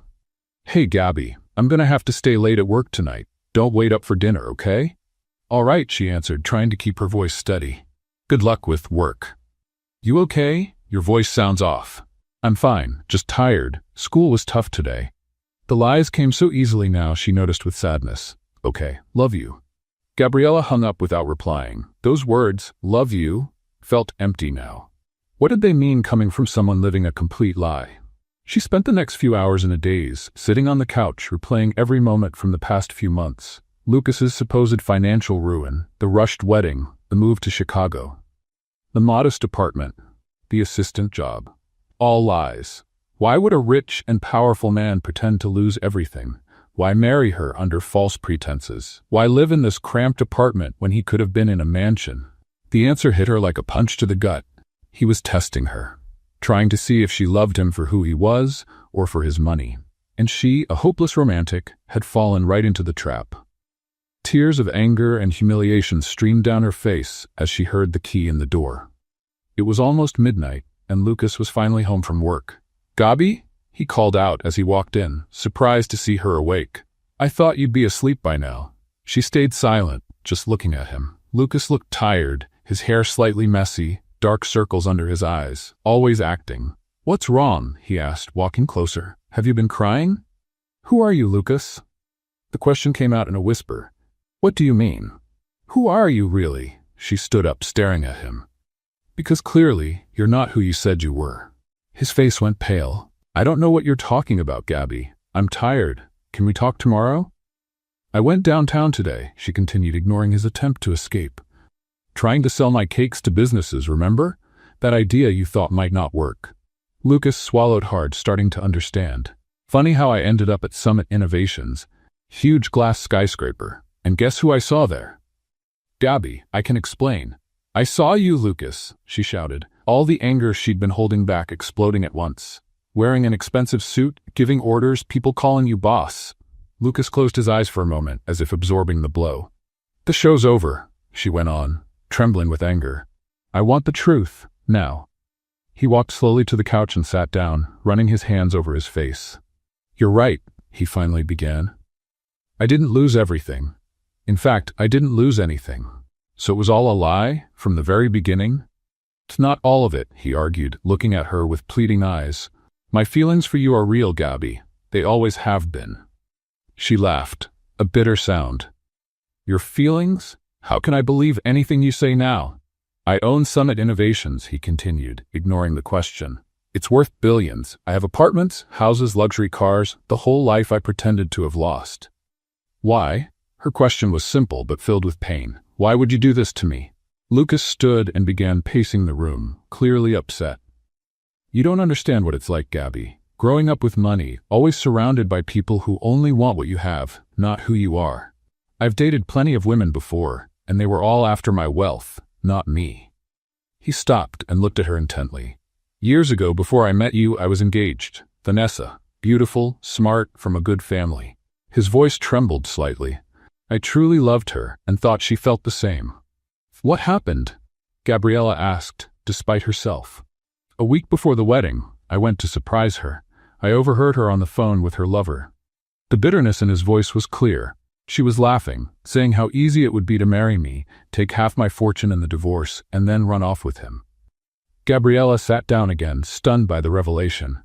"Hey, Gabby, I'm gonna have to stay late at work tonight. Don't wait up for dinner, okay?" "All right," she answered, trying to keep her voice steady. "Good luck with work." "You okay? Your voice sounds off." "I'm fine, just tired. School was tough today." The lies came so easily now, she noticed with sadness. "Okay, love you." Gabriella hung up without replying. Those words, "love you," felt empty now. What did they mean coming from someone living a complete lie? She spent the next few hours in a daze, sitting on the couch, replaying every moment from the past few months. Lucas's supposed financial ruin, the rushed wedding, the move to Chicago, the modest apartment, the assistant job. All lies. Why would a rich and powerful man pretend to lose everything? Why marry her under false pretenses? Why live in this cramped apartment when he could have been in a mansion? The answer hit her like a punch to the gut. He was testing her, trying to see if she loved him for who he was or for his money. And she, a hopeless romantic, had fallen right into the trap. Tears of anger and humiliation streamed down her face as she heard the key in the door. It was almost midnight, and Lucas was finally home from work. "Gabi?" he called out as he walked in, surprised to see her awake. "I thought you'd be asleep by now." She stayed silent, just looking at him. Lucas looked tired, his hair slightly messy, dark circles under his eyes, always acting. "What's wrong?" he asked, walking closer. "Have you been crying?" "Who are you, Lucas?" The question came out in a whisper. "What do you mean? Who are you, really?" She stood up, staring at him. "Because clearly, you're not who you said you were." His face went pale. "I don't know what you're talking about, Gabby. I'm tired. Can we talk tomorrow?" "I went downtown today," she continued, ignoring his attempt to escape. "Trying to sell my cakes to businesses, remember? That idea you thought might not work." Lucas swallowed hard, starting to understand. "Funny how I ended up at Summit Innovations. Huge glass skyscraper. And guess who I saw there?" "Gabby, I can explain." "I saw you, Lucas," she shouted, all the anger she'd been holding back exploding at once. "Wearing an expensive suit, giving orders, people calling you boss. Lucas closed his eyes for a moment, as if absorbing the blow. "The show's over," she went on, trembling with anger. "I want the truth, now." He walked slowly to the couch and sat down, running his hands over his face. "You're right," he finally began. "I didn't lose everything. In fact, I didn't lose anything. So it was all a lie, from the very beginning?" "It's not all of it," he argued, looking at her with pleading eyes. "My feelings for you are real, Gabby. They always have been." She laughed, a bitter sound. "Your feelings? How can I believe anything you say now?" "I own Summit Innovations," he continued, ignoring the question. "It's worth billions. I have apartments, houses, luxury cars, the whole life I pretended to have lost." "Why?" Her question was simple but filled with pain. "Why would you do this to me?" Lucas stood and began pacing the room, clearly upset. "You don't understand what it's like, Gabby. Growing up with money, always surrounded by people who only want what you have, not who you are. I've dated plenty of women before, and they were all after my wealth, not me." He stopped and looked at her intently. "Years ago, before I met you, I was engaged. Vanessa, beautiful, smart, from a good family." His voice trembled slightly. "I truly loved her and thought she felt the same." "What happened?" Gabriella asked, despite herself. "A week before the wedding, I went to surprise her. I overheard her on the phone with her lover." The bitterness in his voice was clear. She was laughing, saying how easy it would be to marry me, take half my fortune in the divorce, and then run off with him. Gabriella sat down again, stunned by the revelation.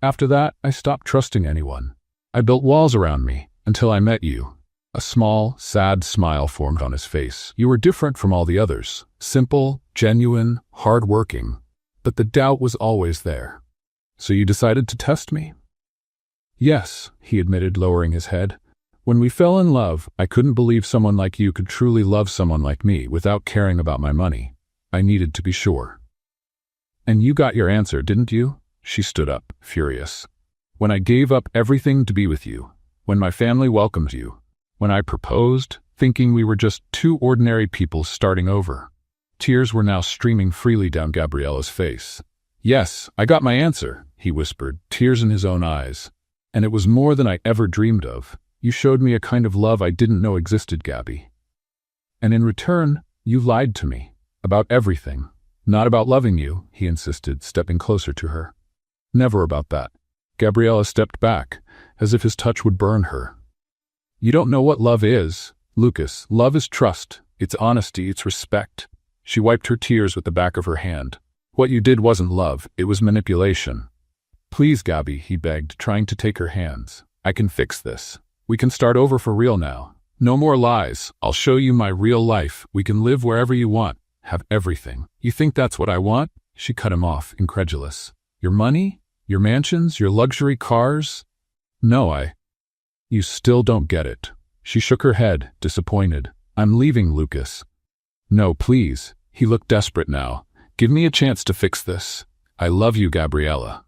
"After that, I stopped trusting anyone. I built walls around me, until I met you." A small, sad smile formed on his face. "You were different from all the others. Simple, genuine, hard-working. But the doubt was always there. So you decided to test me?" "Yes," he admitted, lowering his head. "When we fell in love, I couldn't believe someone like you could truly love someone like me without caring about my money. I needed to be sure." "And you got your answer, didn't you?" She stood up, furious. "When I gave up everything to be with you, when my family welcomed you, when I proposed, thinking we were just two ordinary people starting over." Tears were now streaming freely down Gabriella's face. "Yes, I got my answer," he whispered, tears in his own eyes. "And it was more than I ever dreamed of. You showed me a kind of love I didn't know existed, Gabby. And in return, you lied to me. About everything. Not about loving you," he insisted, stepping closer to her. "Never about that." Gabriella stepped back, as if his touch would burn her. "You don't know what love is, Lucas. Love is trust. It's honesty. It's respect." She wiped her tears with the back of her hand. "What you did wasn't love. It was manipulation." "Please, Gabby," he begged, trying to take her hands. "I can fix this. We can start over for real now. No more lies. I'll show you my real life. We can live wherever you want. Have everything." "You think that's what I want?" She cut him off, incredulous. "Your money? Your mansions? Your luxury cars?" "No, You still don't get it." She shook her head, disappointed. "I'm leaving, Lucas." "No, please." He looked desperate now. "Give me a chance to fix this. I love you, Gabriella."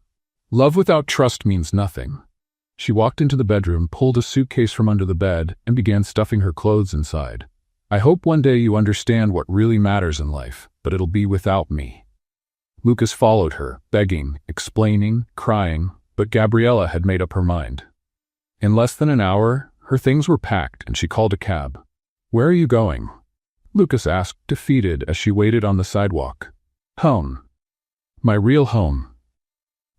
"Love without trust means nothing." She walked into the bedroom, pulled a suitcase from under the bed, and began stuffing her clothes inside. "I hope one day you understand what really matters in life, but it'll be without me." Lucas followed her, begging, explaining, crying, but Gabriella had made up her mind. In less than an hour, her things were packed and she called a cab. "Where are you going?" Lucas asked, defeated, as she waited on the sidewalk. "Home. My real home."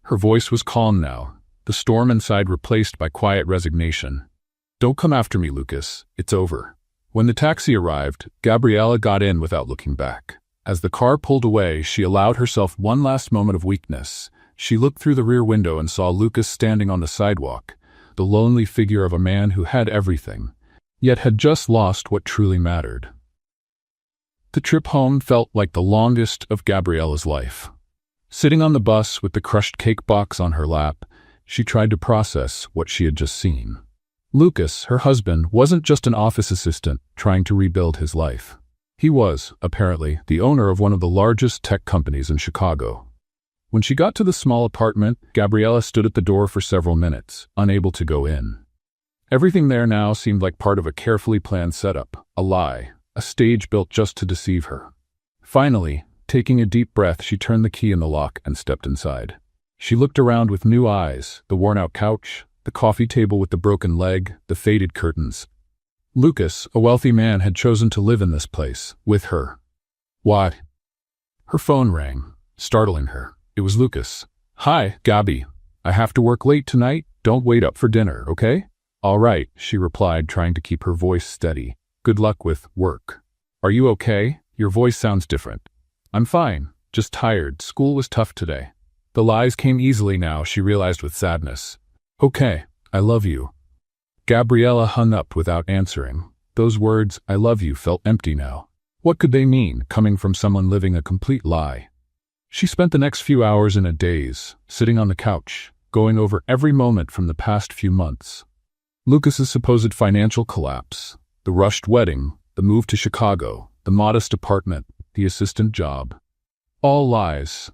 Her voice was calm now, the storm inside replaced by quiet resignation. "Don't come after me, Lucas. It's over." When the taxi arrived, Gabriella got in without looking back. As the car pulled away, she allowed herself one last moment of weakness. She looked through the rear window and saw Lucas standing on the sidewalk, the lonely figure of a man who had everything, yet had just lost what truly mattered. The trip home felt like the longest of Gabriella's life. Sitting on the bus with the crushed cake box on her lap, she tried to process what she had just seen. Lucas, her husband, wasn't just an office assistant trying to rebuild his life. He was, apparently, the owner of one of the largest tech companies in Chicago. When she got to the small apartment, Gabriella stood at the door for several minutes, unable to go in. Everything there now seemed like part of a carefully planned setup, a lie, a stage built just to deceive her. Finally, taking a deep breath, she turned the key in the lock and stepped inside. She looked around with new eyes, the worn-out couch, The coffee table with the broken leg, the faded curtains. Lucas, a wealthy man, had chosen to live in this place, with her. What? Her phone rang, startling her. It was Lucas. "Hi, Gabi. I have to work late tonight. Don't wait up for dinner, okay?" "All right," she replied, trying to keep her voice steady. "Good luck with work." "Are you okay? Your voice sounds different." "I'm fine, just tired. School was tough today." The lies came easily now, she realized with sadness. "Okay, I love you." Gabriella hung up without answering. Those words, "I love you," felt empty now. What could they mean, coming from someone living a complete lie? She spent the next few hours in a daze, sitting on the couch, going over every moment from the past few months. Lucas's supposed financial collapse, the rushed wedding, the move to Chicago, the modest apartment, the assistant job. All lies.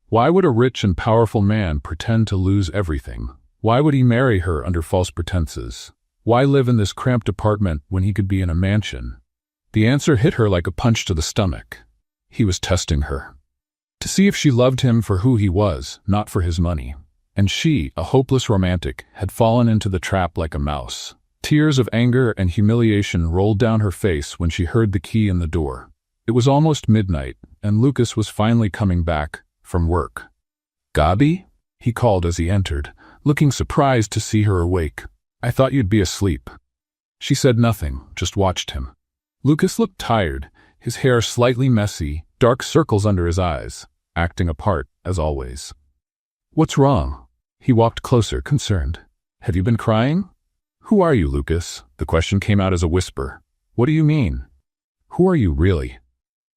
Why would a rich and powerful man pretend to lose everything? Why would he marry her under false pretenses? Why live in this cramped apartment when he could be in a mansion? The answer hit her like a punch to the stomach. He was testing her. To see if she loved him for who he was, not for his money. And she, a hopeless romantic, had fallen into the trap like a mouse. Tears of anger and humiliation rolled down her face when she heard the key in the door. It was almost midnight, and Lucas was finally coming back from work. "Gabi?" he called as he entered, looking surprised to see her awake. "I thought you'd be asleep." She said nothing, just watched him. Lucas looked tired, his hair slightly messy, dark circles under his eyes, acting a part, as always. "What's wrong?" He walked closer, concerned. "Have you been crying?" "Who are you, Lucas?" The question came out as a whisper. "What do you mean? Who are you really?"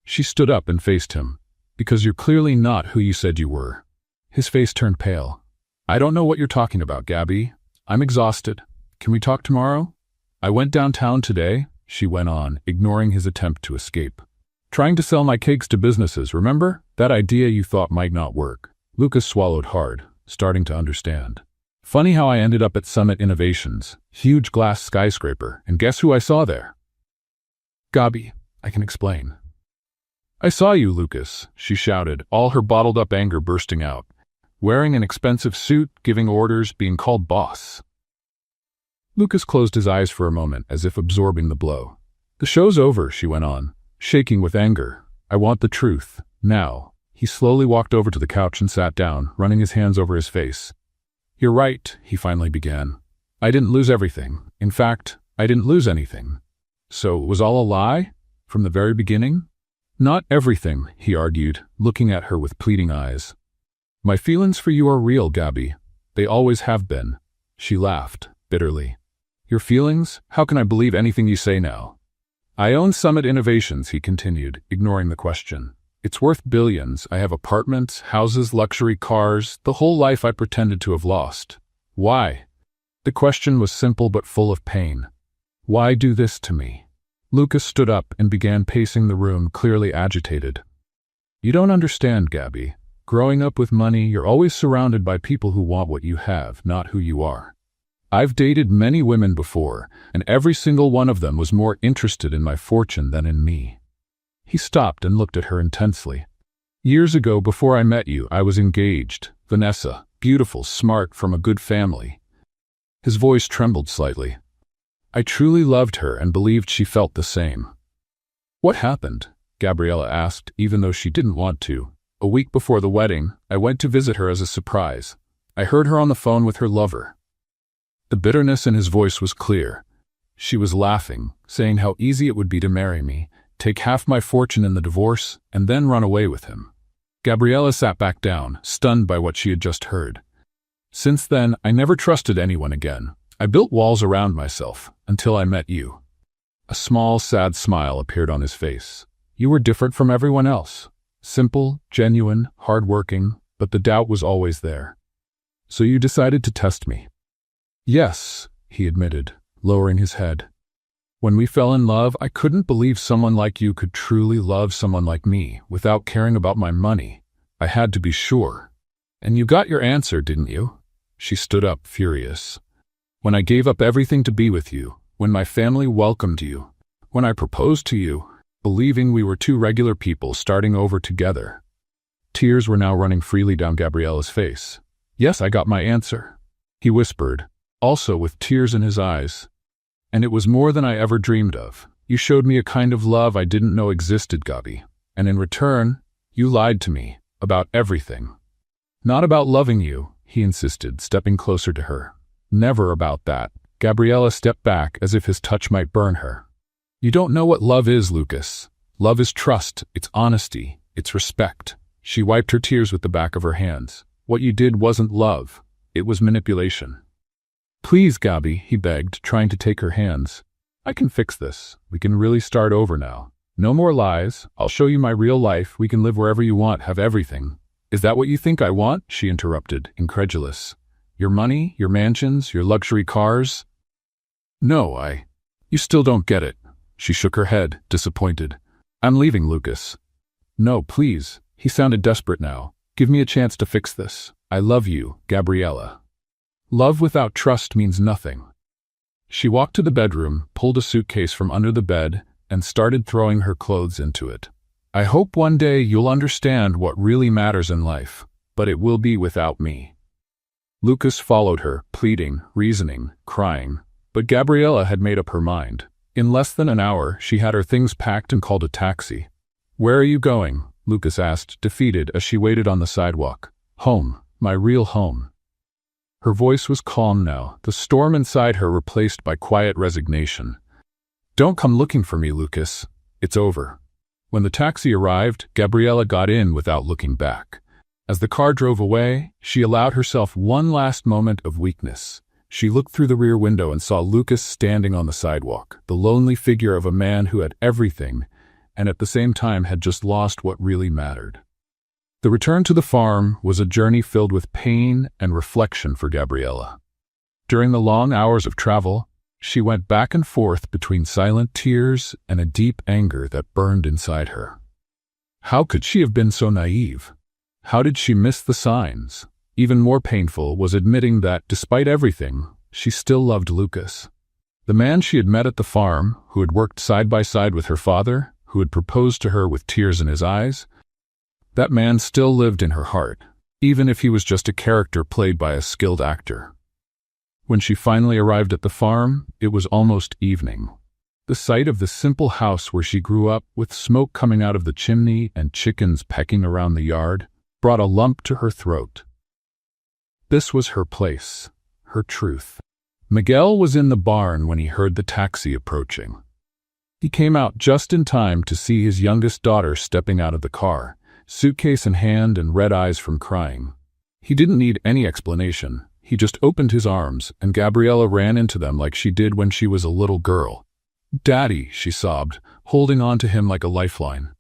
She stood up and faced him. "Because you're clearly not who you said you were." His face turned pale. "I don't know what you're talking about, Gabi. I'm exhausted. Can we talk tomorrow?" "I went downtown today," she went on, ignoring his attempt to escape. "Trying to sell my cakes to businesses, remember? That idea you thought might not work." Lucas swallowed hard, starting to understand. "Funny how I ended up at Summit Innovations, huge glass skyscraper, and guess who I saw there?" "Gabi, I can explain." "I saw you, Lucas," she shouted, all her bottled-up anger bursting out. "Wearing an expensive suit, giving orders, being called boss." Lucas closed his eyes for a moment, as if absorbing the blow. "The show's over," she went on, shaking with anger. "I want the truth, now." He slowly walked over to the couch and sat down, running his hands over his face. "You're right," he finally began. "I didn't lose everything. In fact, I didn't lose anything. So it was all a lie? From the very beginning?" "Not everything," he argued, looking at her with pleading eyes. "My feelings for you are real, Gabi. They always have been." She laughed, bitterly. "Your feelings? How can I believe anything you say now?" "I own Summit Innovations," he continued, ignoring the question. "It's worth billions. I have apartments, houses, luxury cars, the whole life I pretended to have lost. Why?" The question was simple but full of pain. "Why do this to me?" Lucas stood up and began pacing the room, clearly agitated. "You don't understand, Gabi. Growing up with money, you're always surrounded by people who want what you have, not who you are. I've dated many women before, and every single one of them was more interested in my fortune than in me." He stopped and looked at her intensely. "Years ago, before I met you, I was engaged. Vanessa, beautiful, smart, from a good family." His voice trembled slightly. "I truly loved her and believed she felt the same." "What happened?" Gabriella asked, even though she didn't want to. "A week before the wedding, I went to visit her as a surprise. I heard her on the phone with her lover." The bitterness in his voice was clear. She was laughing, saying how easy it would be to marry me, take half my fortune in the divorce, and then run away with him. Gabriella sat back down, stunned by what she had just heard. "Since then, I never trusted anyone again. I built walls around myself, until I met you." A small, sad smile appeared on his face. "You were different from everyone else. Simple, genuine, hard-working, but the doubt was always there. So you decided to test me." "Yes," he admitted, lowering his head. "When we fell in love, I couldn't believe someone like you could truly love someone like me without caring about my money. I had to be sure. And you got your answer, didn't you?" She stood up, furious. "When I gave up everything to be with you, when my family welcomed you, when I proposed to you, believing we were two regular people starting over together." Tears were now running freely down Gabriella's face. "Yes, I got my answer," he whispered, also with tears in his eyes. "And it was more than I ever dreamed of. You showed me a kind of love I didn't know existed, Gabi. And in return, you lied to me about everything." "Not about loving you," he insisted, stepping closer to her. "Never about that." Gabriella stepped back as if his touch might burn her. "You don't know what love is, Lucas. Love is trust, it's honesty, it's respect." She wiped her tears with the back of her hands. "What you did wasn't love. It was manipulation." "Please, Gabi," he begged, trying to take her hands. "I can fix this. We can really start over now. No more lies. I'll show you my real life. We can live wherever you want, have everything." "Is that what you think I want?" she interrupted, incredulous. "Your money, your mansions, your luxury cars?" "No, You still don't get it." She shook her head, disappointed. "I'm leaving, Lucas." "No, please." He sounded desperate now. "Give me a chance to fix this. I love you, Gabriella." Love without trust means nothing. She walked to the bedroom, pulled a suitcase from under the bed, and started throwing her clothes into it. "I hope one day you'll understand what really matters in life, but it will be without me." Lucas followed her, pleading, reasoning, crying, but Gabriella had made up her mind. In less than an hour, she had her things packed and called a taxi. "Where are you going?" Lucas asked, defeated, as she waited on the sidewalk. "Home, my real home." Her voice was calm now, the storm inside her replaced by quiet resignation. "Don't come looking for me, Lucas. It's over." When the taxi arrived, Gabriella got in without looking back. As the car drove away, she allowed herself one last moment of weakness. She looked through the rear window and saw Lucas standing on the sidewalk, the lonely figure of a man who had everything, and at the same time had just lost what really mattered. The return to the farm was a journey filled with pain and reflection for Gabriella. During the long hours of travel, she went back and forth between silent tears and a deep anger that burned inside her. How could she have been so naive? How did she miss the signs? Even more painful was admitting that, despite everything, she still loved Lucas. The man she had met at the farm, who had worked side by side with her father, who had proposed to her with tears in his eyes, that man still lived in her heart, even if he was just a character played by a skilled actor. When she finally arrived at the farm, it was almost evening. The sight of the simple house where she grew up, with smoke coming out of the chimney and chickens pecking around the yard, brought a lump to her throat. This was her place, her truth. Miguel was in the barn when he heard the taxi approaching. He came out just in time to see his youngest daughter stepping out of the car, suitcase in hand and red eyes from crying. He didn't need any explanation. He just opened his arms, and Gabriella ran into them like she did when she was a little girl. "Daddy," she sobbed, holding on to him like a lifeline.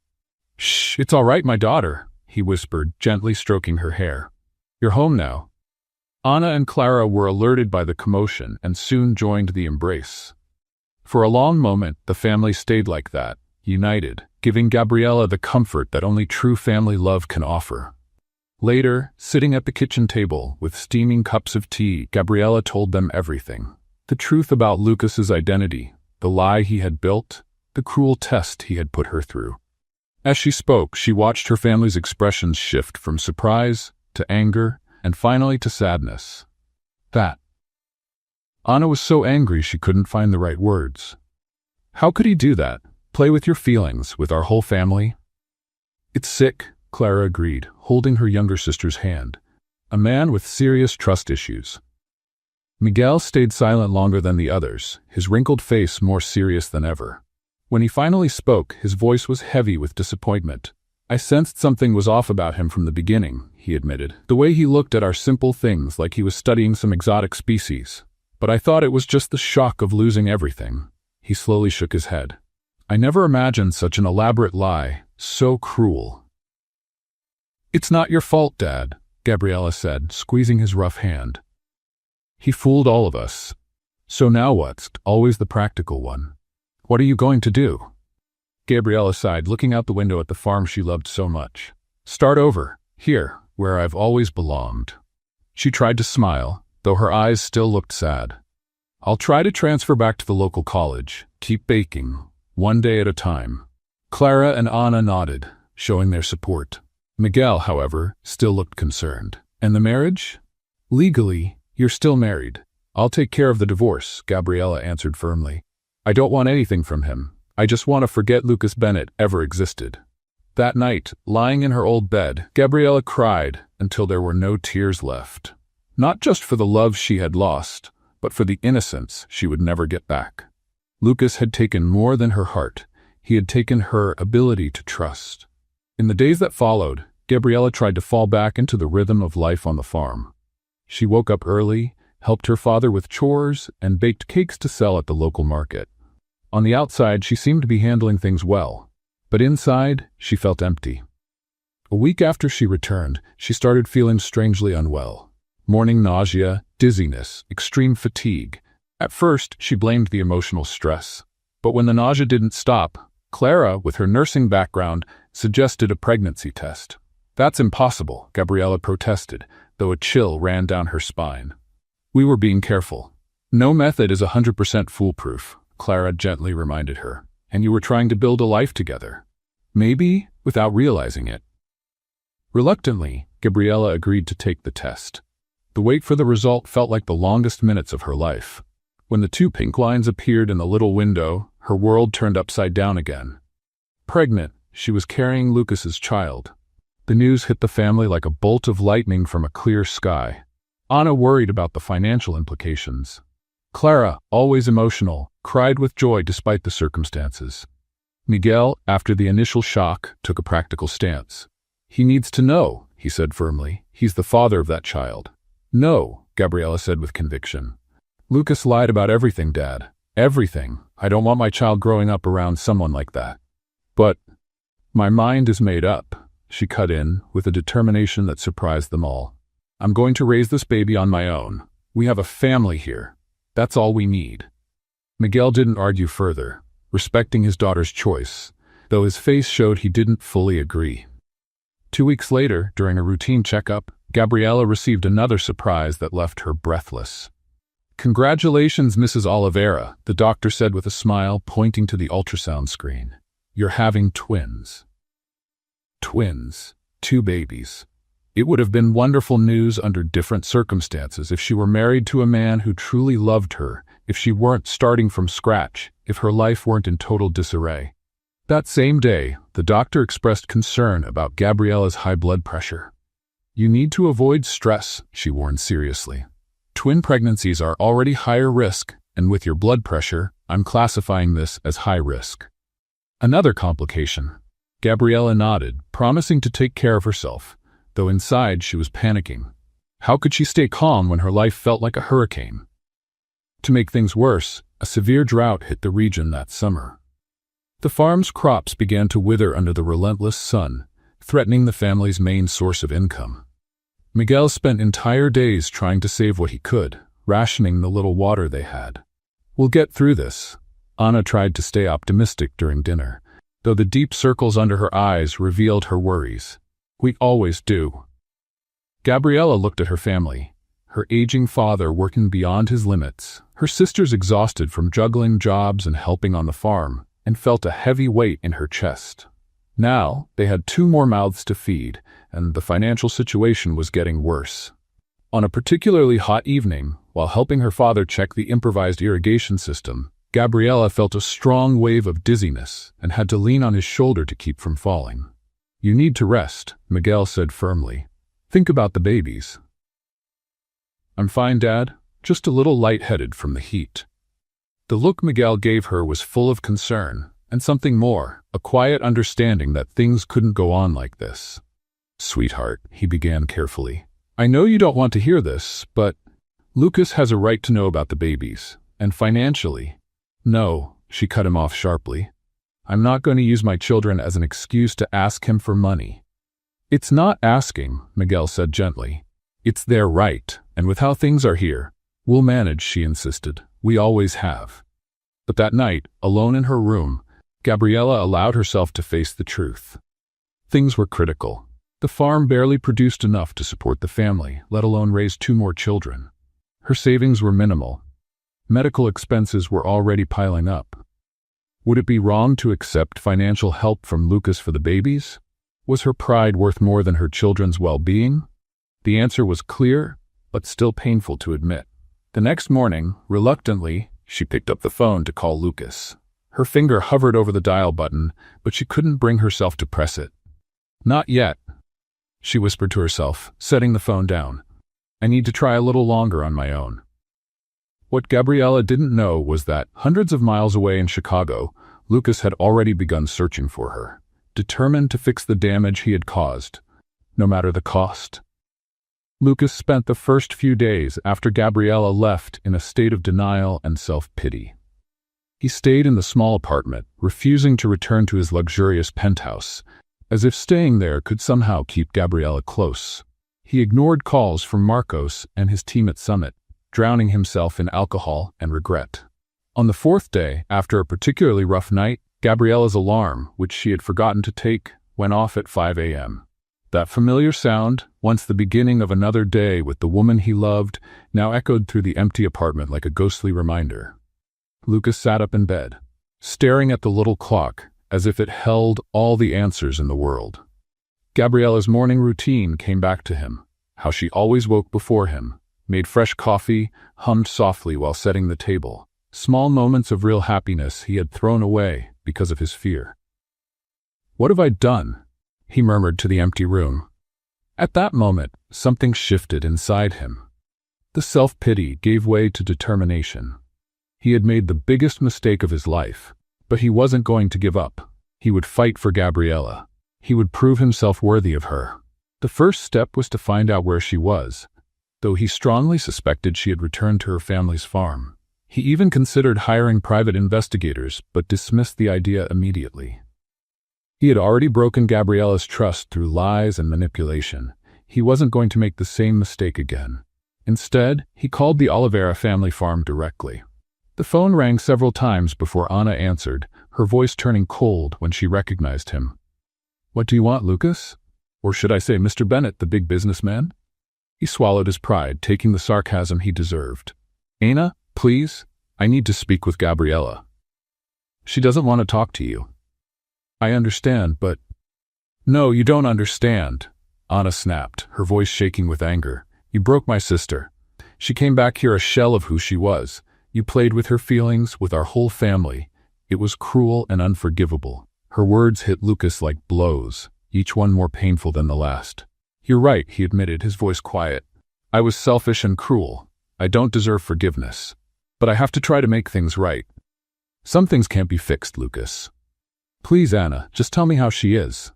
"Shh, it's all right, my daughter," he whispered, gently stroking her hair. "You're home now." Anna and Clara were alerted by the commotion and soon joined the embrace. For a long moment, the family stayed like that, united, giving Gabriella the comfort that only true family love can offer. Later, sitting at the kitchen table with steaming cups of tea, Gabriella told them everything. The truth about Lucas's identity, the lie he had built, the cruel test he had put her through. As she spoke, she watched her family's expressions shift from surprise to anger and finally to sadness. Anna was so angry she couldn't find the right words. How could he do that? Play with your feelings, with our whole family? "It's sick," Clara agreed, holding her younger sister's hand. "A man with serious trust issues." Miguel stayed silent longer than the others, his wrinkled face more serious than ever. When he finally spoke, his voice was heavy with disappointment. "I sensed something was off about him from the beginning," he admitted. "The way he looked at our simple things like he was studying some exotic species. But I thought it was just the shock of losing everything." He slowly shook his head. "I never imagined such an elaborate lie, so cruel." "It's not your fault, Dad," Gabriella said, squeezing his rough hand. "He fooled all of us. So now what's always the practical one? What are you going to do?" Gabriella sighed, looking out the window at the farm she loved so much. "Start over, here, where I've always belonged." She tried to smile, though her eyes still looked sad. "I'll try to transfer back to the local college, keep baking, one day at a time." Clara and Anna nodded, showing their support. Miguel, however, still looked concerned. "And the marriage?" "Legally, you're still married. I'll take care of the divorce, Gabriella answered firmly. I don't want anything from him. I just want to forget Lucas Bennett ever existed. That night, lying in her old bed, Gabriella cried until there were no tears left. Not just for the love she had lost, but for the innocence she would never get back. Lucas had taken more than her heart. He had taken her ability to trust. In the days that followed, Gabriella tried to fall back into the rhythm of life on the farm. She woke up early, helped her father with chores, and baked cakes to sell at the local market. On the outside, she seemed to be handling things well, but inside, she felt empty. A week after she returned, she started feeling strangely unwell. Morning nausea, dizziness, extreme fatigue. At first, she blamed the emotional stress. But when the nausea didn't stop, Clara, with her nursing background, suggested a pregnancy test. That's impossible, Gabriella protested, though a chill ran down her spine. We were being careful. No method is 100% foolproof, Clara gently reminded her, and you were trying to build a life together. Maybe without realizing it. Reluctantly, Gabriella agreed to take the test. The wait for the result felt like the longest minutes of her life. When the 2 pink lines appeared in the little window, her world turned upside down again. Pregnant, she was carrying Lucas's child. The news hit the family like a bolt of lightning from a clear sky. Anna worried about the financial implications. Clara, always emotional, cried with joy despite the circumstances. Miguel, after the initial shock, took a practical stance. He needs to know, he said firmly. He's the father of that child. No, Gabriella said with conviction. Lucas lied about everything, Dad. Everything. I don't want my child growing up around someone like that. But my mind is made up, she cut in, with a determination that surprised them all. I'm going to raise this baby on my own. We have a family here. That's all we need. Miguel didn't argue further, respecting his daughter's choice, though his face showed he didn't fully agree. 2 weeks later, during a routine checkup, Gabriella received another surprise that left her breathless. Congratulations, Mrs. Oliveira, the doctor said with a smile, pointing to the ultrasound screen. You're having twins. Twins. 2 babies. It would have been wonderful news under different circumstances if she were married to a man who truly loved her, if she weren't starting from scratch, if her life weren't in total disarray. That same day, the doctor expressed concern about Gabriella's high blood pressure. You need to avoid stress, she warned seriously. Twin pregnancies are already higher risk, and with your blood pressure, I'm classifying this as high risk. Another complication. Gabriella nodded, promising to take care of herself, though inside she was panicking. How could she stay calm when her life felt like a hurricane? To make things worse, a severe drought hit the region that summer. The farm's crops began to wither under the relentless sun, threatening the family's main source of income. Miguel spent entire days trying to save what he could, rationing the little water they had. We'll get through this. Anna tried to stay optimistic during dinner, though the deep circles under her eyes revealed her worries. We always do. Gabriella looked at her family, her aging father working beyond his limits, her sisters exhausted from juggling jobs and helping on the farm, and felt a heavy weight in her chest. Now, they had 2 more mouths to feed, and the financial situation was getting worse. On a particularly hot evening, while helping her father check the improvised irrigation system, Gabriella felt a strong wave of dizziness and had to lean on his shoulder to keep from falling. You need to rest, Miguel said firmly. Think about the babies. I'm fine, Dad, just a little lightheaded from the heat. The look Miguel gave her was full of concern, and something more, a quiet understanding that things couldn't go on like this. Sweetheart, he began carefully. I know you don't want to hear this, but Lucas has a right to know about the babies, and financially. No, she cut him off sharply. I'm not going to use my children as an excuse to ask him for money. It's not asking, Miguel said gently. It's their right, and with how things are here, we'll manage, she insisted. We always have. But that night, alone in her room, Gabriella allowed herself to face the truth. Things were critical. The farm barely produced enough to support the family, let alone raise 2 more children. Her savings were minimal. Medical expenses were already piling up. Would it be wrong to accept financial help from Lucas for the babies? Was her pride worth more than her children's well-being? The answer was clear, but still painful to admit. The next morning, reluctantly, she picked up the phone to call Lucas. Her finger hovered over the dial button, but she couldn't bring herself to press it. "Not yet," she whispered to herself, setting the phone down. "I need to try a little longer on my own." What Gabriella didn't know was that, hundreds of miles away in Chicago, Lucas had already begun searching for her, determined to fix the damage he had caused, no matter the cost. Lucas spent the first few days after Gabriella left in a state of denial and self-pity. He stayed in the small apartment, refusing to return to his luxurious penthouse, as if staying there could somehow keep Gabriella close. He ignored calls from Marcos and his team at Summit, drowning himself in alcohol and regret. On the fourth day, after a particularly rough night, Gabriella's alarm, which she had forgotten to take, went off at 5 a.m. That familiar sound, once the beginning of another day with the woman he loved, now echoed through the empty apartment like a ghostly reminder. Lucas sat up in bed, staring at the little clock as if it held all the answers in the world. Gabriella's morning routine came back to him, how she always woke before him, made fresh coffee, hummed softly while setting the table. Small moments of real happiness he had thrown away because of his fear. "What have I done?" he murmured to the empty room. At that moment, something shifted inside him. The self-pity gave way to determination. He had made the biggest mistake of his life, but he wasn't going to give up. He would fight for Gabriella. He would prove himself worthy of her. The first step was to find out where she was, though he strongly suspected she had returned to her family's farm. He even considered hiring private investigators, but dismissed the idea immediately. He had already broken Gabriella's trust through lies and manipulation. He wasn't going to make the same mistake again. Instead, he called the Oliveira family farm directly. The phone rang several times before Anna answered, her voice turning cold when she recognized him. "What do you want, Lucas? Or should I say Mr. Bennett, the big businessman?" He swallowed his pride, taking the sarcasm he deserved. "Anna, please, I need to speak with Gabriella. She doesn't want to talk to you." "I understand, but—" "No, you don't understand," Anna snapped, her voice shaking with anger. "You broke my sister. She came back here a shell of who she was. You played with her feelings, with our whole family. It was cruel and unforgivable." Her words hit Lucas like blows, each one more painful than the last. "You're right," he admitted, his voice quiet. "I was selfish and cruel. I don't deserve forgiveness. But I have to try to make things right. Some things can't be fixed, Lucas. Please, Anna, just tell me how she is."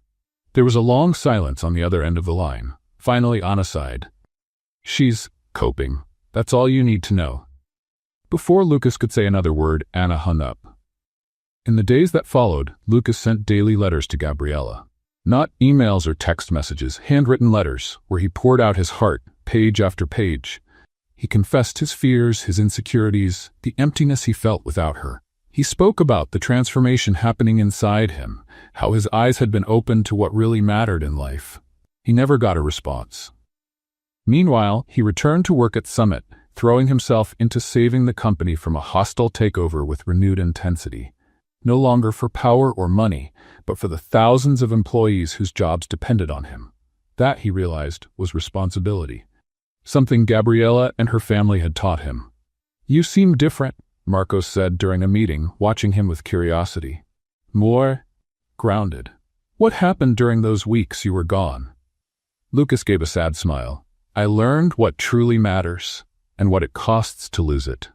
There was a long silence on the other end of the line. Finally, Anna sighed. "She's coping. That's all you need to know." Before Lucas could say another word, Anna hung up. In the days that followed, Lucas sent daily letters to Gabriella. Not emails or text messages, handwritten letters, where he poured out his heart, page after page. He confessed his fears, his insecurities, the emptiness he felt without her. He spoke about the transformation happening inside him, how his eyes had been opened to what really mattered in life. He never got a response. Meanwhile, he returned to work at Summit, throwing himself into saving the company from a hostile takeover with renewed intensity. No longer for power or money, but for the thousands of employees whose jobs depended on him. That, he realized, was responsibility. Something Gabriella and her family had taught him. "You seem different," Marcos said during a meeting, watching him with curiosity. "More grounded. What happened during those weeks you were gone?" Lucas gave a sad smile. "I learned what truly matters, and what it costs to lose it."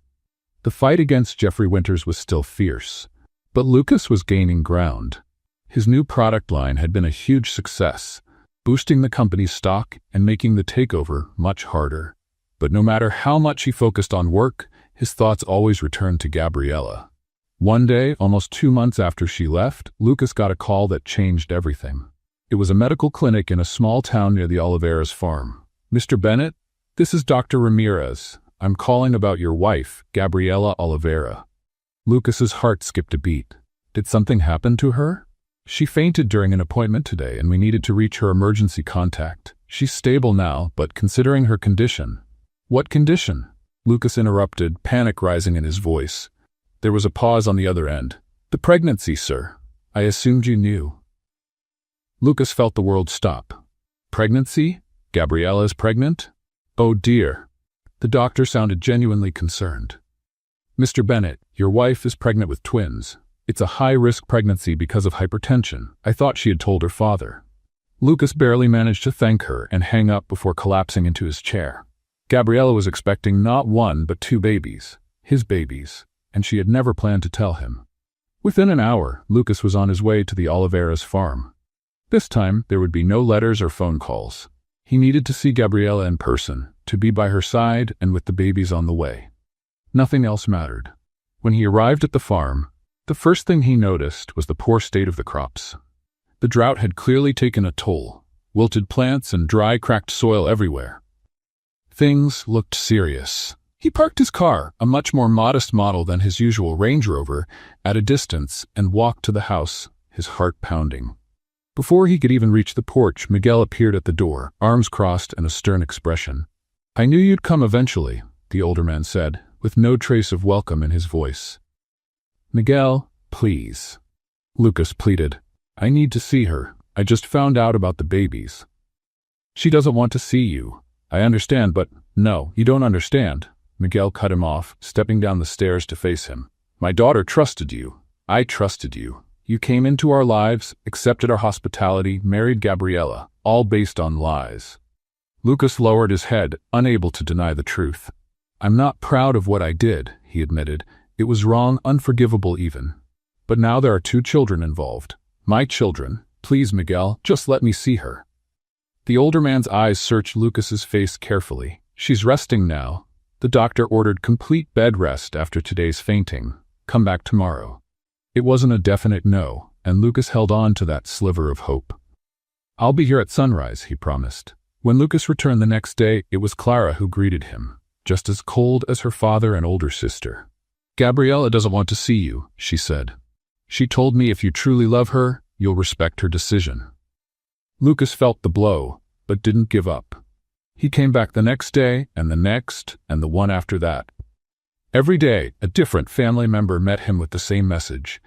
The fight against Jeffrey Winters was still fierce, but Lucas was gaining ground. His new product line had been a huge success, boosting the company's stock and making the takeover much harder. But no matter how much he focused on work, his thoughts always returned to Gabriella. One day, almost 2 months after she left, Lucas got a call that changed everything. It was a medical clinic in a small town near the Oliveira's farm. "Mr. Bennett, this is Dr. Ramirez. I'm calling about your wife, Gabriella Oliveira." Lucas's heart skipped a beat. Did something happen to her? "She fainted during an appointment today, and we needed to reach her emergency contact. She's stable now, but considering her condition—" "What condition?" Lucas interrupted, panic rising in his voice. There was a pause on the other end. "The pregnancy, sir. I assumed you knew." Lucas felt the world stop. Pregnancy? Gabriella is pregnant? Oh dear. The doctor sounded genuinely concerned. "Mr. Bennett, your wife is pregnant with twins. It's a high-risk pregnancy because of hypertension. I thought she had told her father." Lucas barely managed to thank her and hang up before collapsing into his chair. Gabriella was expecting not one but two babies, his babies, and she had never planned to tell him. Within an hour, Lucas was on his way to the Oliveira's farm. This time, there would be no letters or phone calls. He needed to see Gabriella in person, to be by her side and with the babies on the way. Nothing else mattered. When he arrived at the farm, the first thing he noticed was the poor state of the crops. The drought had clearly taken a toll, wilted plants and dry, cracked soil everywhere. Things looked serious. He parked his car, a much more modest model than his usual Range Rover, at a distance and walked to the house, his heart pounding. Before he could even reach the porch, Miguel appeared at the door, arms crossed and a stern expression. "I knew you'd come eventually," the older man said, with no trace of welcome in his voice. "Miguel, please," Lucas pleaded. "I need to see her. I just found out about the babies." "She doesn't want to see you. I understand, but no, you don't understand." Miguel cut him off, stepping down the stairs to face him. "My daughter trusted you. I trusted you. You came into our lives, accepted our hospitality, married Gabriella, all based on lies." Lucas lowered his head, unable to deny the truth. "I'm not proud of what I did," he admitted. "It was wrong, unforgivable even. But now there are two children involved. My children. Please, Miguel, just let me see her." The older man's eyes searched Lucas's face carefully. "She's resting now. The doctor ordered complete bed rest after today's fainting. Come back tomorrow." It wasn't a definite no, and Lucas held on to that sliver of hope. "I'll be here at sunrise," he promised. When Lucas returned the next day, it was Clara who greeted him, just as cold as her father and older sister. "Gabriella doesn't want to see you," she said. "She told me if you truly love her, you'll respect her decision." Lucas felt the blow, but didn't give up. He came back the next day, and the next, and the one after that. Every day, a different family member met him with the same message.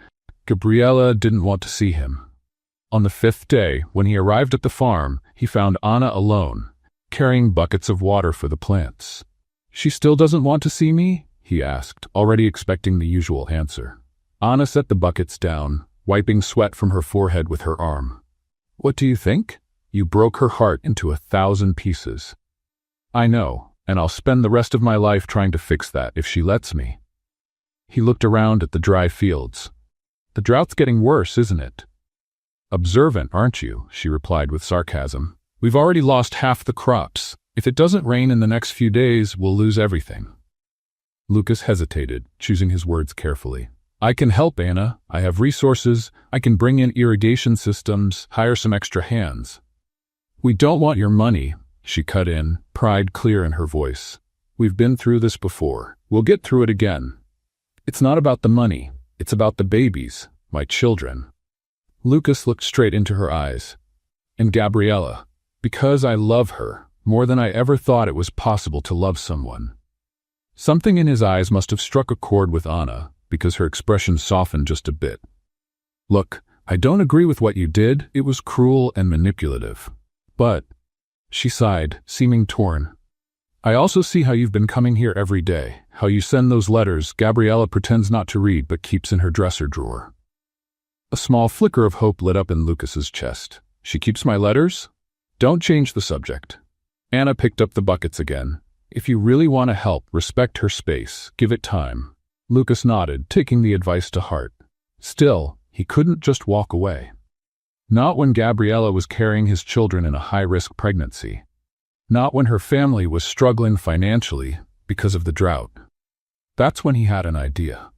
Gabriella didn't want to see him. On the fifth day, when he arrived at the farm, he found Anna alone, carrying buckets of water for the plants. "She still doesn't want to see me?" he asked, already expecting the usual answer. Anna set the buckets down, wiping sweat from her forehead with her arm. "What do you think? You broke her heart into 1,000 pieces." "I know, and I'll spend the rest of my life trying to fix that if she lets me." He looked around at the dry fields. "The drought's getting worse, isn't it?" "Observant, aren't you?" she replied with sarcasm. "We've already lost half the crops. If it doesn't rain in the next few days, we'll lose everything." Lucas hesitated, choosing his words carefully. "I can help, Anna. I have resources. I can bring in irrigation systems, hire some extra hands." "We don't want your money," she cut in, pride clear in her voice. "We've been through this before. We'll get through it again. It's not about the money. It's about the babies, my children." Lucas looked straight into her eyes. "And Gabriella, because I love her more than I ever thought it was possible to love someone." Something in his eyes must have struck a chord with Anna, because her expression softened just a bit. "Look, I don't agree with what you did. It was cruel and manipulative. But," she sighed, seeming torn, "I also see how you've been coming here every day, how you send those letters Gabriella pretends not to read but keeps in her dresser drawer." A small flicker of hope lit up in Lucas's chest. "She keeps my letters? Don't change the subject." Anna picked up the buckets again. "If you really want to help, respect her space. Give it time." Lucas nodded, taking the advice to heart. Still, he couldn't just walk away. Not when Gabriella was carrying his children in a high-risk pregnancy. Not when her family was struggling financially because of the drought. That's when he had an idea.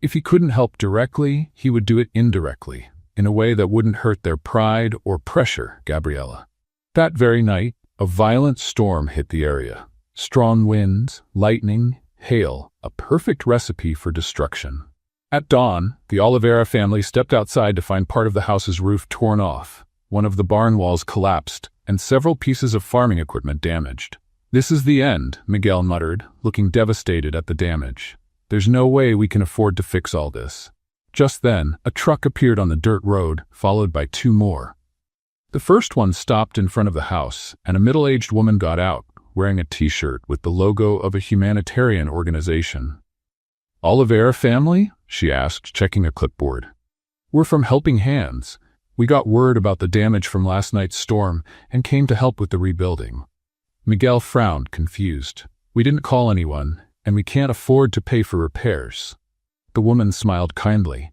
If he couldn't help directly, he would do it indirectly, in a way that wouldn't hurt their pride or pressure Gabriella. That very night, a violent storm hit the area. Strong winds, lightning, hail, a perfect recipe for destruction. At dawn, the Oliveira family stepped outside to find part of the house's roof torn off, one of the barn walls collapsed, and several pieces of farming equipment damaged. "This is the end," Miguel muttered, looking devastated at the damage. "There's no way we can afford to fix all this." Just then, a truck appeared on the dirt road, followed by two more. The first one stopped in front of the house, and a middle-aged woman got out, wearing a t-shirt with the logo of a humanitarian organization. "Oliveira family?" she asked, checking a clipboard. "We're from Helping Hands. We got word about the damage from last night's storm and came to help with the rebuilding." Miguel frowned, confused. "We didn't call anyone, and we can't afford to pay for repairs." The woman smiled kindly.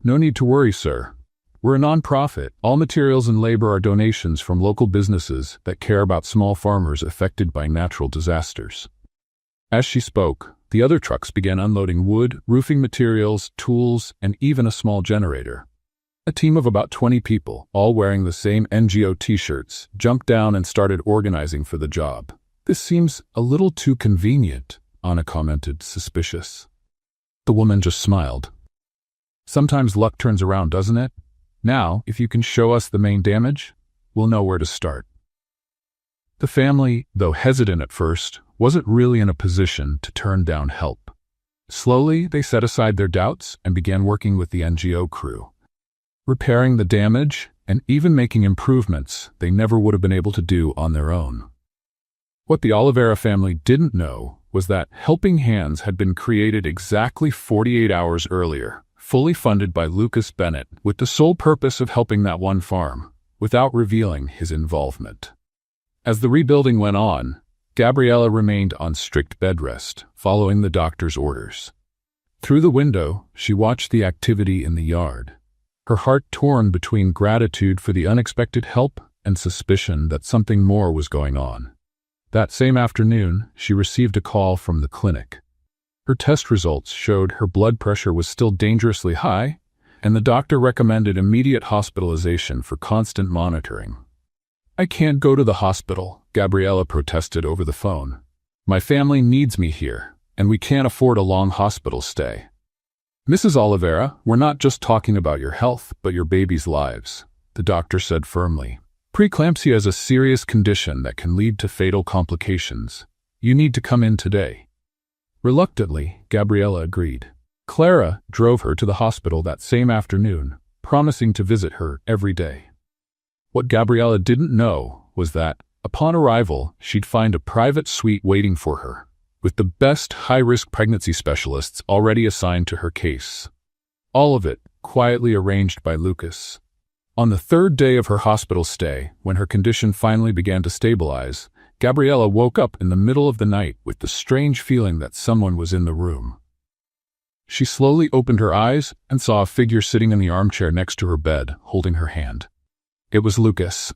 "No need to worry, sir. We're a non-profit. All materials and labor are donations from local businesses that care about small farmers affected by natural disasters." As she spoke, the other trucks began unloading wood, roofing materials, tools, and even a small generator. A team of about 20 people, all wearing the same NGO t-shirts, jumped down and started organizing for the job. "This seems a little too convenient," Anna commented, suspicious. The woman just smiled. "Sometimes luck turns around, doesn't it? Now, if you can show us the main damage, we'll know where to start." The family, though hesitant at first, wasn't really in a position to turn down help. Slowly, they set aside their doubts and began working with the NGO crew, repairing the damage and even making improvements they never would have been able to do on their own. What the Oliveira family didn't know was that Helping Hands had been created exactly 48 hours earlier, fully funded by Lucas Bennett, with the sole purpose of helping that one farm, without revealing his involvement. As the rebuilding went on, Gabriella remained on strict bed rest, following the doctor's orders. Through the window, she watched the activity in the yard, her heart torn between gratitude for the unexpected help and suspicion that something more was going on. That same afternoon, she received a call from the clinic. Her test results showed her blood pressure was still dangerously high, and the doctor recommended immediate hospitalization for constant monitoring. "I can't go to the hospital," Gabriella protested over the phone. "My family needs me here, and we can't afford a long hospital stay." "Mrs. Oliveira, we're not just talking about your health, but your baby's lives," the doctor said firmly. "Preeclampsia is a serious condition that can lead to fatal complications. You need to come in today." Reluctantly, Gabriella agreed. Clara drove her to the hospital that same afternoon, promising to visit her every day. What Gabriella didn't know was that, upon arrival, she'd find a private suite waiting for her, with the best high-risk pregnancy specialists already assigned to her case. All of it quietly arranged by Lucas. On the third day of her hospital stay, when her condition finally began to stabilize, Gabriella woke up in the middle of the night with the strange feeling that someone was in the room. She slowly opened her eyes and saw a figure sitting in the armchair next to her bed, holding her hand. It was Lucas.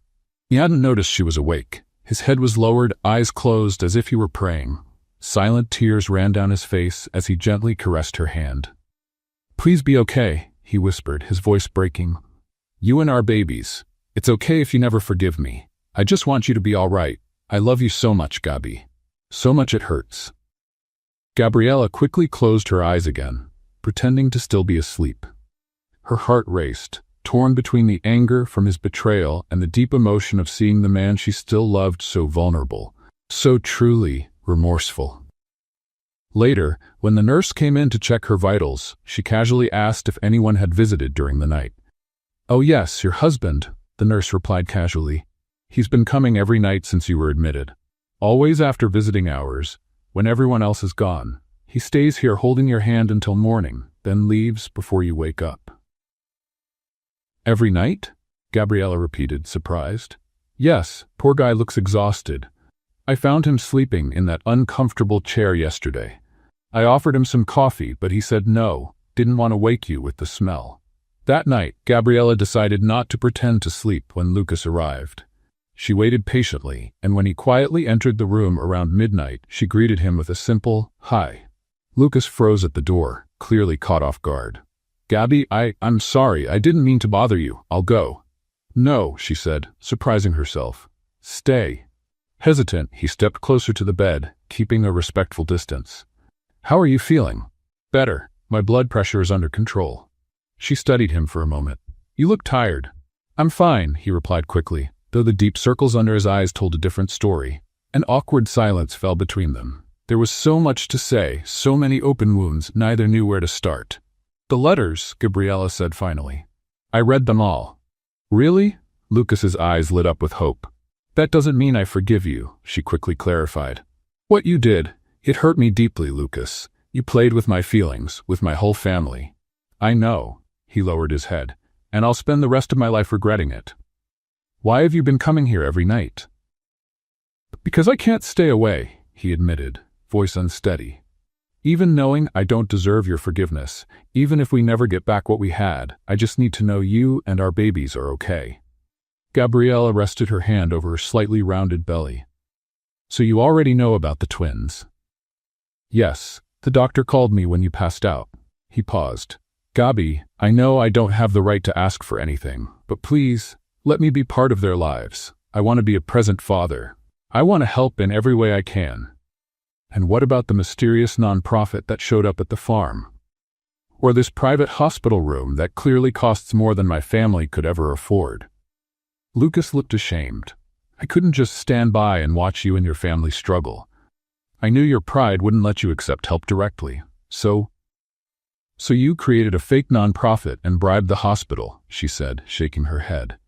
He hadn't noticed she was awake. His head was lowered, eyes closed as if he were praying. Silent tears ran down his face as he gently caressed her hand. "Please be okay," he whispered, his voice breaking. "You and our babies. It's okay if you never forgive me. I just want you to be all right. I love you so much, Gabi. So much it hurts." Gabriella quickly closed her eyes again, pretending to still be asleep. Her heart raced, torn between the anger from his betrayal and the deep emotion of seeing the man she still loved so vulnerable, so truly remorseful. Later, when the nurse came in to check her vitals, she casually asked if anyone had visited during the night. "Oh yes, your husband," the nurse replied casually. "He's been coming every night since you were admitted. Always after visiting hours, when everyone else is gone. He stays here holding your hand until morning, then leaves before you wake up." "Every night?" Gabriella repeated, surprised. "Yes, poor guy looks exhausted. I found him sleeping in that uncomfortable chair yesterday. I offered him some coffee, but he said no, didn't want to wake you with the smell." That night, Gabriella decided not to pretend to sleep when Lucas arrived. She waited patiently, and when he quietly entered the room around midnight, she greeted him with a simple, "Hi." Lucas froze at the door, clearly caught off guard. "Gabi, I'm sorry, I didn't mean to bother you. I'll go." "No," she said, surprising herself. "Stay." Hesitant, he stepped closer to the bed, keeping a respectful distance. "How are you feeling?" "Better. My blood pressure is under control." She studied him for a moment. "You look tired." "I'm fine," he replied quickly, though the deep circles under his eyes told a different story. An awkward silence fell between them. There was so much to say, so many open wounds, neither knew where to start. "The letters," Gabriella said finally. "I read them all." "Really?" Lucas's eyes lit up with hope. That doesn't mean I forgive you, she quickly clarified. What you did, it hurt me deeply, Lucas. You played with my feelings, with my whole family. I know, he lowered his head, and I'll spend the rest of my life regretting it. Why have you been coming here every night? Because I can't stay away, he admitted, voice unsteady. Even knowing I don't deserve your forgiveness, even if we never get back what we had, I just need to know you and our babies are okay. Gabriella rested her hand over her slightly rounded belly. So you already know about the twins? Yes, the doctor called me when you passed out. He paused. Gabi, I know I don't have the right to ask for anything, but please, let me be part of their lives. I want to be a present father. I want to help in every way I can. And what about the mysterious nonprofit that showed up at the farm? Or this private hospital room that clearly costs more than my family could ever afford? Lucas looked ashamed. I couldn't just stand by and watch you and your family struggle. I knew your pride wouldn't let you accept help directly. So you created a fake nonprofit and bribed the hospital, she said, shaking her head.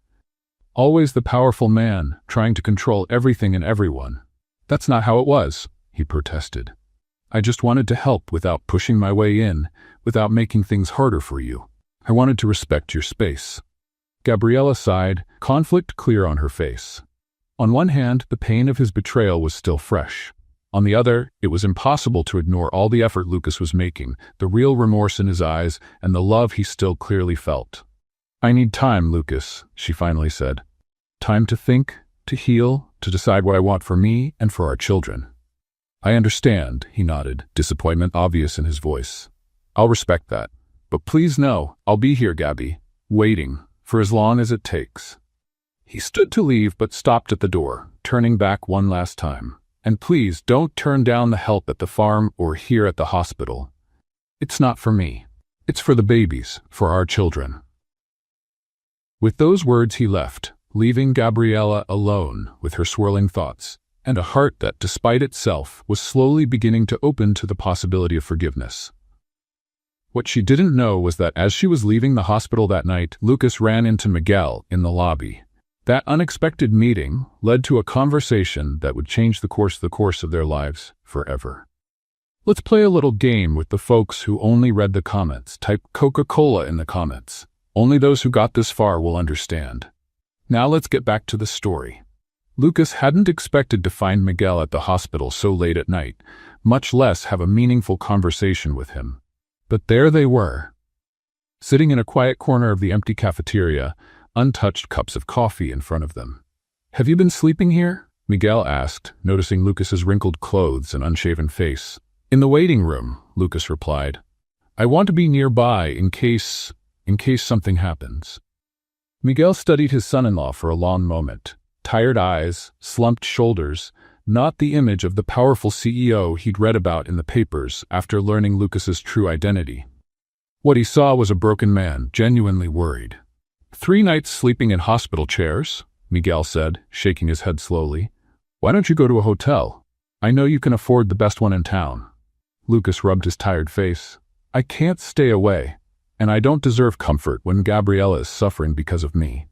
Always the powerful man, trying to control everything and everyone. That's not how it was, he protested. I just wanted to help without pushing my way in, without making things harder for you. I wanted to respect your space. Gabriella sighed, conflict clear on her face. On one hand, the pain of his betrayal was still fresh. On the other, it was impossible to ignore all the effort Lucas was making, the real remorse in his eyes, and the love he still clearly felt. I need time, Lucas, she finally said. Time to think, to heal, to decide what I want for me and for our children. I understand, he nodded, disappointment obvious in his voice. I'll respect that. But please know, I'll be here, Gabi, waiting, for as long as it takes. He stood to leave but stopped at the door, turning back one last time. And please don't turn down the help at the farm or here at the hospital. It's not for me. It's for the babies, for our children. With those words he left, leaving Gabriella alone with her swirling thoughts, and a heart that, despite itself, was slowly beginning to open to the possibility of forgiveness. What she didn't know was that as she was leaving the hospital that night, Lucas ran into Miguel in the lobby. That unexpected meeting led to a conversation that would change the course of their lives forever. Let's play a little game with the folks who only read the comments. Type Coca-Cola in the comments. Only those who got this far will understand. Now let's get back to the story. Lucas hadn't expected to find Miguel at the hospital so late at night, much less have a meaningful conversation with him. But there they were, sitting in a quiet corner of the empty cafeteria, untouched cups of coffee in front of them. Have you been sleeping here? Miguel asked, noticing Lucas's wrinkled clothes and unshaven face. In the waiting room, Lucas replied. I want to be nearby in case something happens. Miguel studied his son-in-law for a long moment. Tired eyes, slumped shoulders, not the image of the powerful CEO he'd read about in the papers after learning Lucas's true identity. What he saw was a broken man, genuinely worried. 3 nights sleeping in hospital chairs, Miguel said, shaking his head slowly. Why don't you go to a hotel? I know you can afford the best one in town. Lucas rubbed his tired face. I can't stay away, and I don't deserve comfort when Gabriella is suffering because of me.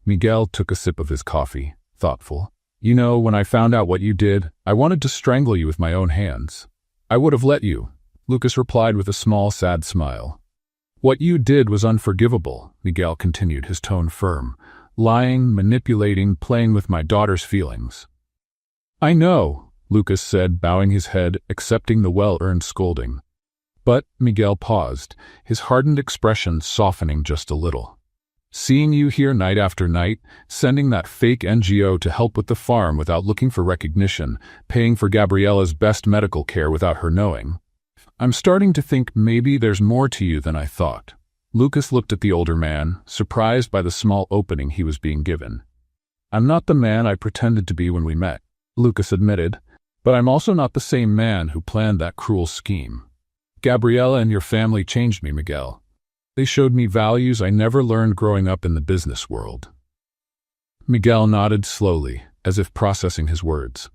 Miguel took a sip of his coffee, thoughtful. You know, when I found out what you did, I wanted to strangle you with my own hands. I would have let you, Lucas replied with a small, sad smile. What you did was unforgivable, Miguel continued, his tone firm. Lying, manipulating, playing with my daughter's feelings. I know, Lucas said, bowing his head, accepting the well-earned scolding. But Miguel paused, his hardened expression softening just a little. Seeing you here night after night, sending that fake NGO to help with the farm without looking for recognition, paying for Gabriella's best medical care without her knowing. I'm starting to think maybe there's more to you than I thought. Lucas looked at the older man, surprised by the small opening he was being given. I'm not the man I pretended to be when we met, Lucas admitted, but I'm also not the same man who planned that cruel scheme. Gabriella and your family changed me, Miguel. They showed me values I never learned growing up in the business world. Miguel nodded slowly, as if processing his words.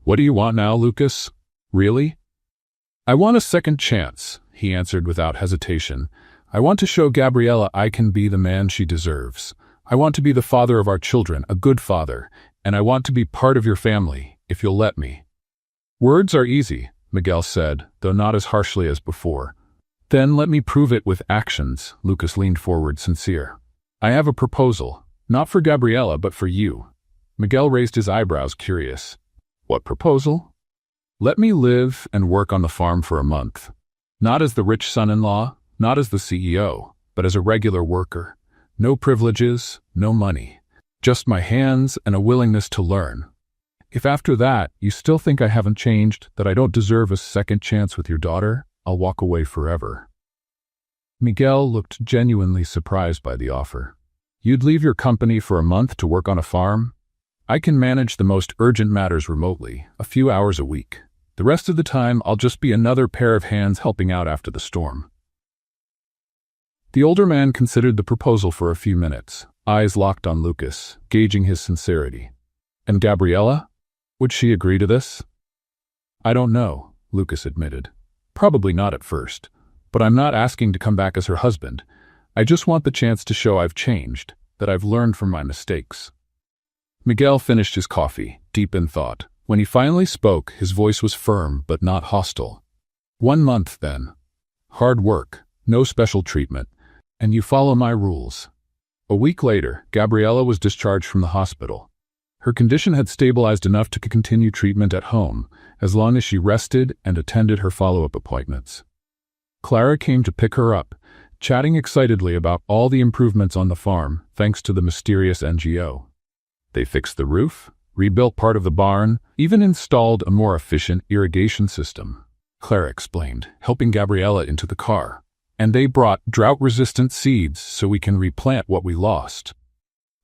What do you want now, Lucas? Really? I want a second chance, he answered without hesitation. I want to show Gabriella I can be the man she deserves. I want to be the father of our children, a good father, and I want to be part of your family, if you'll let me." "Words are easy," Miguel said, though not as harshly as before. "Then let me prove it with actions." Lucas leaned forward, sincere. "I have a proposal, not for Gabriela, but for you." Miguel raised his eyebrows, curious. "What proposal?" "Let me live and work on the farm for a month. Not as the rich son-in-law, not as the CEO, but as a regular worker. No privileges, no money. Just my hands and a willingness to learn. If after that you still think I haven't changed, that I don't deserve a second chance with your daughter, I'll walk away forever." Miguel looked genuinely surprised by the offer. "You'd leave your company for a month to work on a farm? I can manage the most urgent matters remotely, a few hours a week. The rest of the time, I'll just be another pair of hands helping out after the storm." The older man considered the proposal for a few minutes, eyes locked on Lucas, gauging his sincerity. "And Gabriela? Would she agree to this?" "I don't know," Lucas admitted. "Probably not at first. But I'm not asking to come back as her husband. I just want the chance to show I've changed, that I've learned from my mistakes." Miguel finished his coffee, deep in thought. When he finally spoke, his voice was firm but not hostile. "1 month, then. Hard work, no special treatment, and you follow my rules." A week later, Gabriela was discharged from the hospital. Her condition had stabilized enough to continue treatment at home, as long as she rested and attended her follow-up appointments. Clara came to pick her up, chatting excitedly about all the improvements on the farm, thanks to the mysterious NGO. They fixed the roof, rebuilt part of the barn, even installed a more efficient irrigation system, Clara explained, helping Gabriela into the car. "And they brought drought-resistant seeds so we can replant what we lost."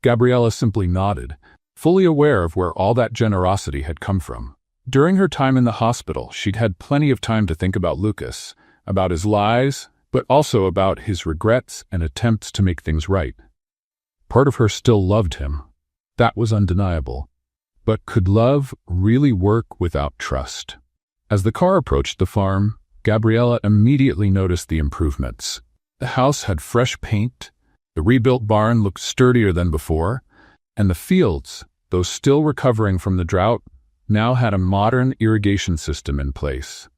Gabriela simply nodded, fully aware of where all that generosity had come from. During her time in the hospital, she'd had plenty of time to think about Lucas, about his lies, but also about his regrets and attempts to make things right. Part of her still loved him. That was undeniable. But could love really work without trust? As the car approached the farm, Gabriela immediately noticed the improvements. The house had fresh paint, the rebuilt barn looked sturdier than before, and the fields, though still recovering from the drought, now had a modern irrigation system in place.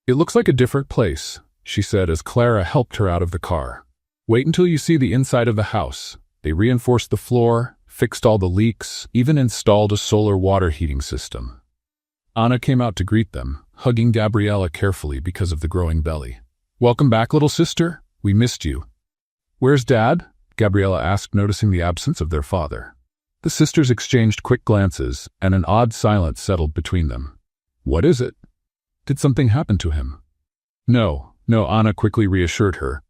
"It looks like a different place," she said as Clara helped her out of the car. "Wait until you see the inside of the house." They reinforced the floor, fixed all the leaks, even installed a solar water heating system. Anna came out to greet them, hugging Gabriela carefully because of the growing belly. "Welcome back, little sister. We missed you." "Where's Dad?" Gabriela asked, noticing the absence of their father. The sisters exchanged quick glances, and an odd silence settled between them. "What is it? Did something happen to him?" No, Anna quickly reassured her.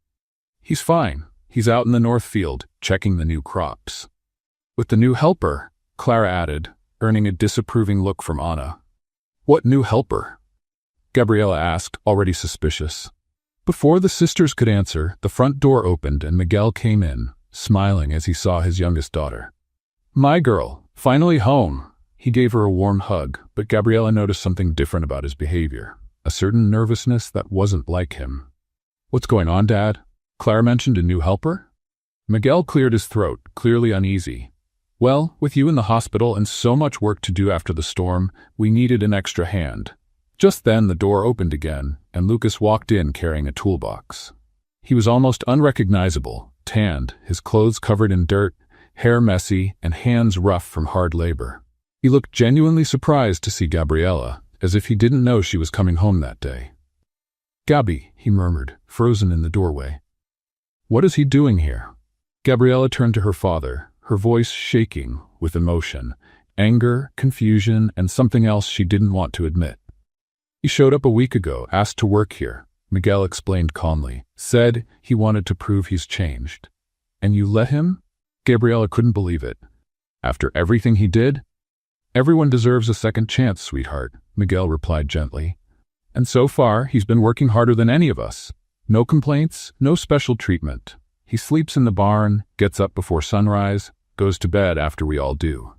"He's fine. He's out in the north field, checking the new crops." "With the new helper," Clara added, earning a disapproving look from Anna. "What new helper?" Gabriela asked, already suspicious. Before the sisters could answer, the front door opened and Miguel came in, smiling as he saw his youngest daughter. "My girl, finally home." He gave her a warm hug, but Gabriela noticed something different about his behavior, a certain nervousness that wasn't like him. "What's going on, Dad? Clara mentioned a new helper?" Miguel cleared his throat, clearly uneasy. "Well, with you in the hospital and so much work to do after the storm, we needed an extra hand." Just then the door opened again, and Lucas walked in carrying a toolbox. He was almost unrecognizable, tanned, his clothes covered in dirt, hair messy, and hands rough from hard labor. He looked genuinely surprised to see Gabriela, as if he didn't know she was coming home that day. "Gabby," he murmured, frozen in the doorway. "What is he doing here?" Gabriela turned to her father, her voice shaking with emotion, anger, confusion, and something else she didn't want to admit. "He showed up a week ago, asked to work here," Miguel explained calmly, "said he wanted to prove he's changed." "And you let him?" Gabriela couldn't believe it. "After everything he did?" "Everyone deserves a second chance, sweetheart," Miguel replied gently. "And so far, he's been working harder than any of us. No complaints, no special treatment. He sleeps in the barn, gets up before sunrise, goes to bed after we all do."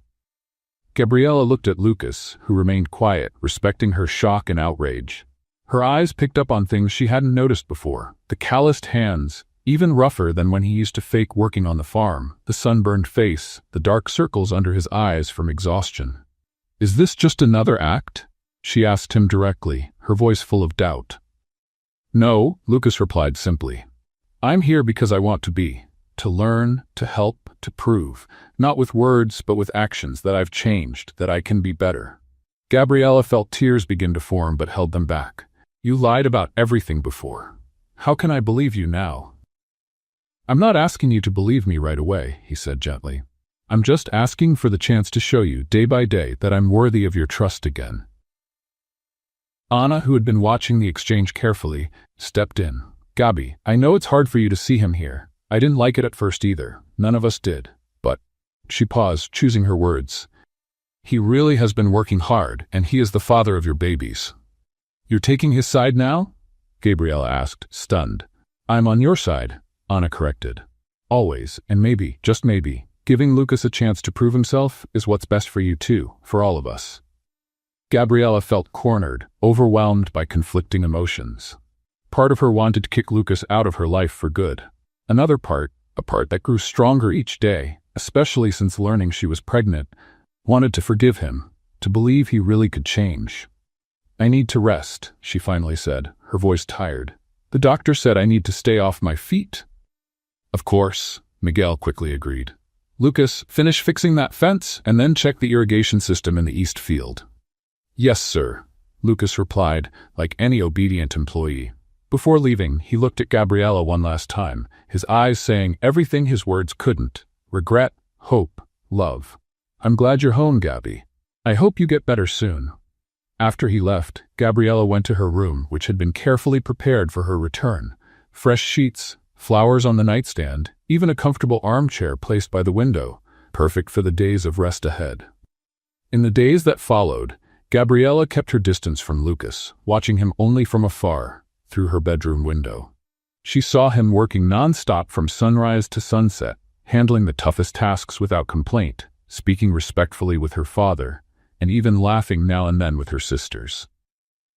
Gabriela looked at Lucas, who remained quiet, respecting her shock and outrage. Her eyes picked up on things she hadn't noticed before, the calloused hands, even rougher than when he used to fake working on the farm, the sunburned face, the dark circles under his eyes from exhaustion. "Is this just another act?" she asked him directly, her voice full of doubt. "No," Lucas replied simply. "I'm here because I want to learn, to help, to prove, not with words but with actions, that I've changed, that I can be better." Gabriella felt tears begin to form but held them back. "You lied about everything before. How can I believe you now?" "I'm not asking you to believe me right away," he said gently. "I'm just asking for the chance to show you, day by day, that I'm worthy of your trust again." Anna, who had been watching the exchange carefully, stepped in. "Gabi, I know it's hard for you to see him here. I didn't like it at first either. None of us did. But—" she paused, choosing her words. "He really has been working hard, and he is the father of your babies." "You're taking his side now?" Gabriella asked, stunned. "I'm on your side," Anna corrected. "Always, and maybe, just maybe, giving Lucas a chance to prove himself is what's best for you too, for all of us." Gabriella felt cornered, overwhelmed by conflicting emotions. Part of her wanted to kick Lucas out of her life for good. Another part, a part that grew stronger each day, especially since learning she was pregnant, wanted to forgive him, to believe he really could change. "I need to rest," she finally said, her voice tired. "The doctor said I need to stay off my feet." "Of course," Miguel quickly agreed. "Lucas, finish fixing that fence and then check the irrigation system in the east field." "Yes, sir," Lucas replied, like any obedient employee. Before leaving, he looked at Gabriella one last time, his eyes saying everything his words couldn't: regret, hope, love. "I'm glad you're home, Gabi. I hope you get better soon." After he left, Gabriella went to her room, which had been carefully prepared for her return. Fresh sheets, flowers on the nightstand, even a comfortable armchair placed by the window, perfect for the days of rest ahead. In the days that followed, Gabriella kept her distance from Lucas, watching him only from afar, through her bedroom window. She saw him working non-stop from sunrise to sunset, handling the toughest tasks without complaint, speaking respectfully with her father, and even laughing now and then with her sisters.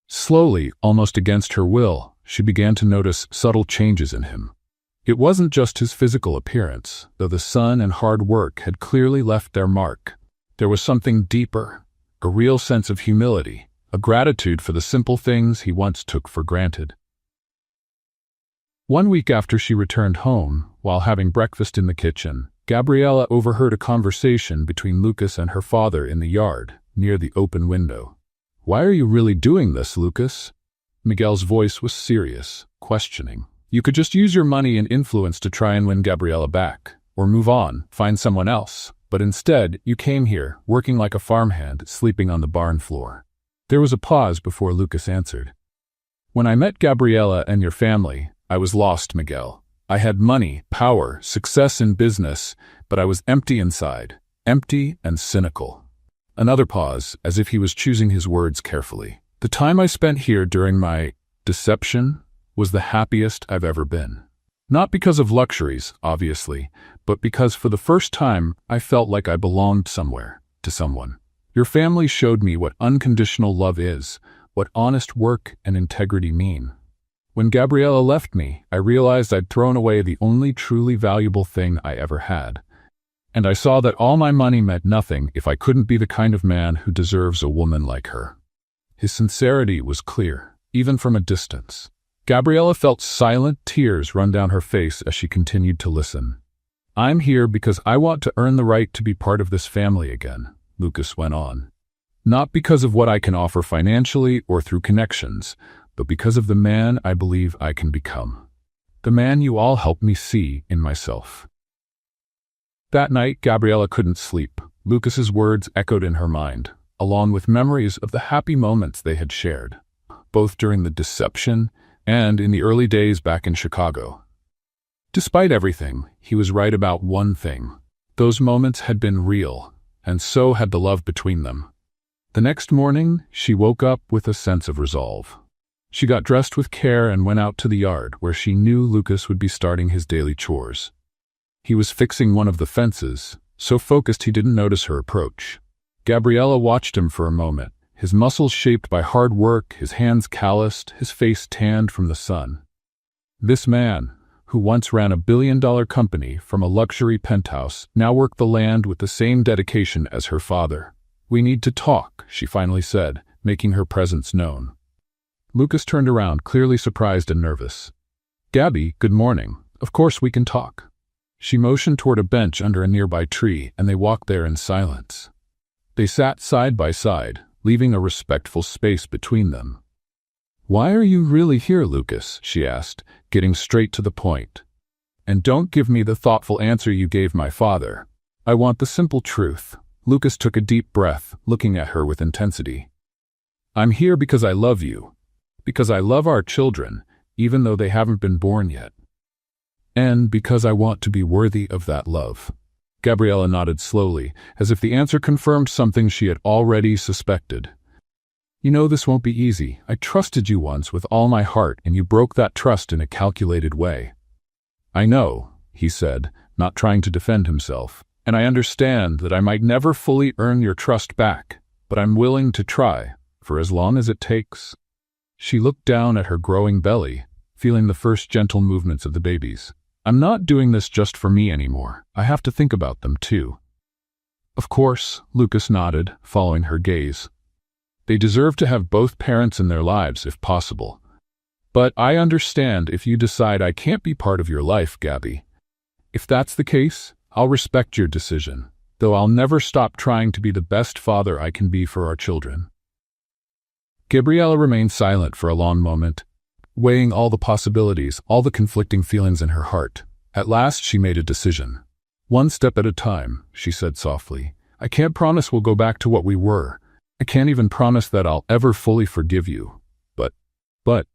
Slowly, almost against her will, she began to notice subtle changes in him. It wasn't just his physical appearance, though the sun and hard work had clearly left their mark. There was something deeper, a real sense of humility, a gratitude for the simple things he once took for granted. One week after she returned home, while having breakfast in the kitchen, Gabriella overheard a conversation between Lucas and her father in the yard, near the open window. "Why are you really doing this, Lucas?" Miguel's voice was serious, questioning. "You could just use your money and influence to try and win Gabriella back, or move on, find someone else. But instead, you came here, working like a farmhand, sleeping on the barn floor." There was a pause before Lucas answered. "When I met Gabriella and your family, I was lost, Miguel. I had money, power, success in business, but I was empty inside, empty and cynical." Another pause, as if he was choosing his words carefully. "The time I spent here during my deception was the happiest I've ever been. Not because of luxuries, obviously, but because for the first time I felt like I belonged somewhere, to someone. Your family showed me what unconditional love is, what honest work and integrity mean. When Gabriella left me, I realized I'd thrown away the only truly valuable thing I ever had. And I saw that all my money meant nothing if I couldn't be the kind of man who deserves a woman like her." His sincerity was clear, even from a distance. Gabriella felt silent tears run down her face as she continued to listen. "I'm here because I want to earn the right to be part of this family again," Lucas went on. "Not because of what I can offer financially or through connections, but because of the man I believe I can become. The man you all helped me see in myself." That night, Gabriella couldn't sleep. Lucas's words echoed in her mind, along with memories of the happy moments they had shared, both during the deception and in the early days back in Chicago. Despite everything, he was right about one thing. Those moments had been real, and so had the love between them. The next morning, she woke up with a sense of resolve. She got dressed with care and went out to the yard, where she knew Lucas would be starting his daily chores. He was fixing one of the fences, so focused he didn't notice her approach. Gabriella watched him for a moment, his muscles shaped by hard work, his hands calloused, his face tanned from the sun. This man, who once ran a billion-dollar company from a luxury penthouse, now worked the land with the same dedication as her father. "We need to talk," she finally said, making her presence known. Lucas turned around, clearly surprised and nervous. "Gabby, good morning. Of course we can talk." She motioned toward a bench under a nearby tree, and they walked there in silence. They sat side by side, leaving a respectful space between them. "Why are you really here, Lucas?" she asked, getting straight to the point. "And don't give me the thoughtful answer you gave my father. I want the simple truth." Lucas took a deep breath, looking at her with intensity. "I'm here because I love you. Because I love our children, even though they haven't been born yet. And because I want to be worthy of that love." Gabriella nodded slowly, as if the answer confirmed something she had already suspected. "You know this won't be easy. I trusted you once with all my heart, and you broke that trust in a calculated way." "I know," he said, not trying to defend himself, "and I understand that I might never fully earn your trust back, but I'm willing to try, for as long as it takes." She looked down at her growing belly, feeling the first gentle movements of the babies. "I'm not doing this just for me anymore. I have to think about them too." "Of course," Lucas nodded, following her gaze. "They deserve to have both parents in their lives if possible. But I understand if you decide I can't be part of your life, Gabby. If that's the case, I'll respect your decision, though I'll never stop trying to be the best father I can be for our children." Gabriella remained silent for a long moment, weighing all the possibilities, all the conflicting feelings in her heart. At last she made a decision. "One step at a time," she said softly. "I can't promise we'll go back to what we were. I can't even promise that I'll ever fully forgive you. But,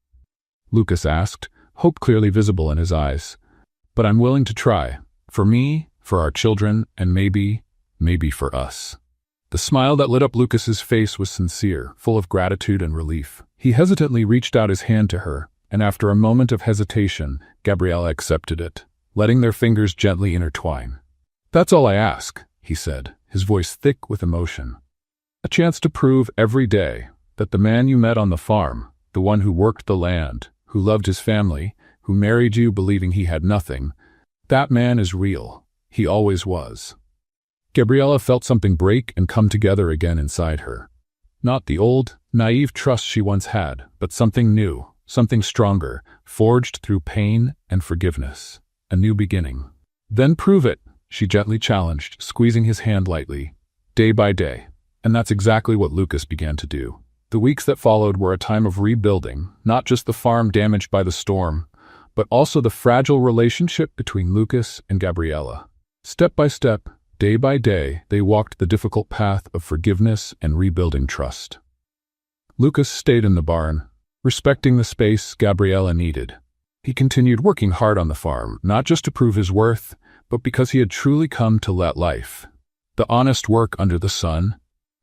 Lucas asked, hope clearly visible in his eyes. "But I'm willing to try. For me, for our children, and maybe for us." The smile that lit up Lucas's face was sincere, full of gratitude and relief. He hesitantly reached out his hand to her, and after a moment of hesitation, Gabriella accepted it, letting their fingers gently intertwine. "That's all I ask," he said, his voice thick with emotion. "A chance to prove every day that the man you met on the farm, the one who worked the land, who loved his family, who married you believing he had nothing, that man is real. He always was." Gabriella felt something break and come together again inside her. Not the old, naive trust she once had, but something new, something stronger, forged through pain and forgiveness. A new beginning. "Then prove it," she gently challenged, squeezing his hand lightly. "Day by day." And that's exactly what Lucas began to do. The weeks that followed were a time of rebuilding, not just the farm damaged by the storm, but also the fragile relationship between Lucas and Gabriella. Step by step, day by day, they walked the difficult path of forgiveness and rebuilding trust. Lucas stayed in the barn, respecting the space Gabriella needed. He continued working hard on the farm, not just to prove his worth, but because he had truly come to let life. The honest work under the sun,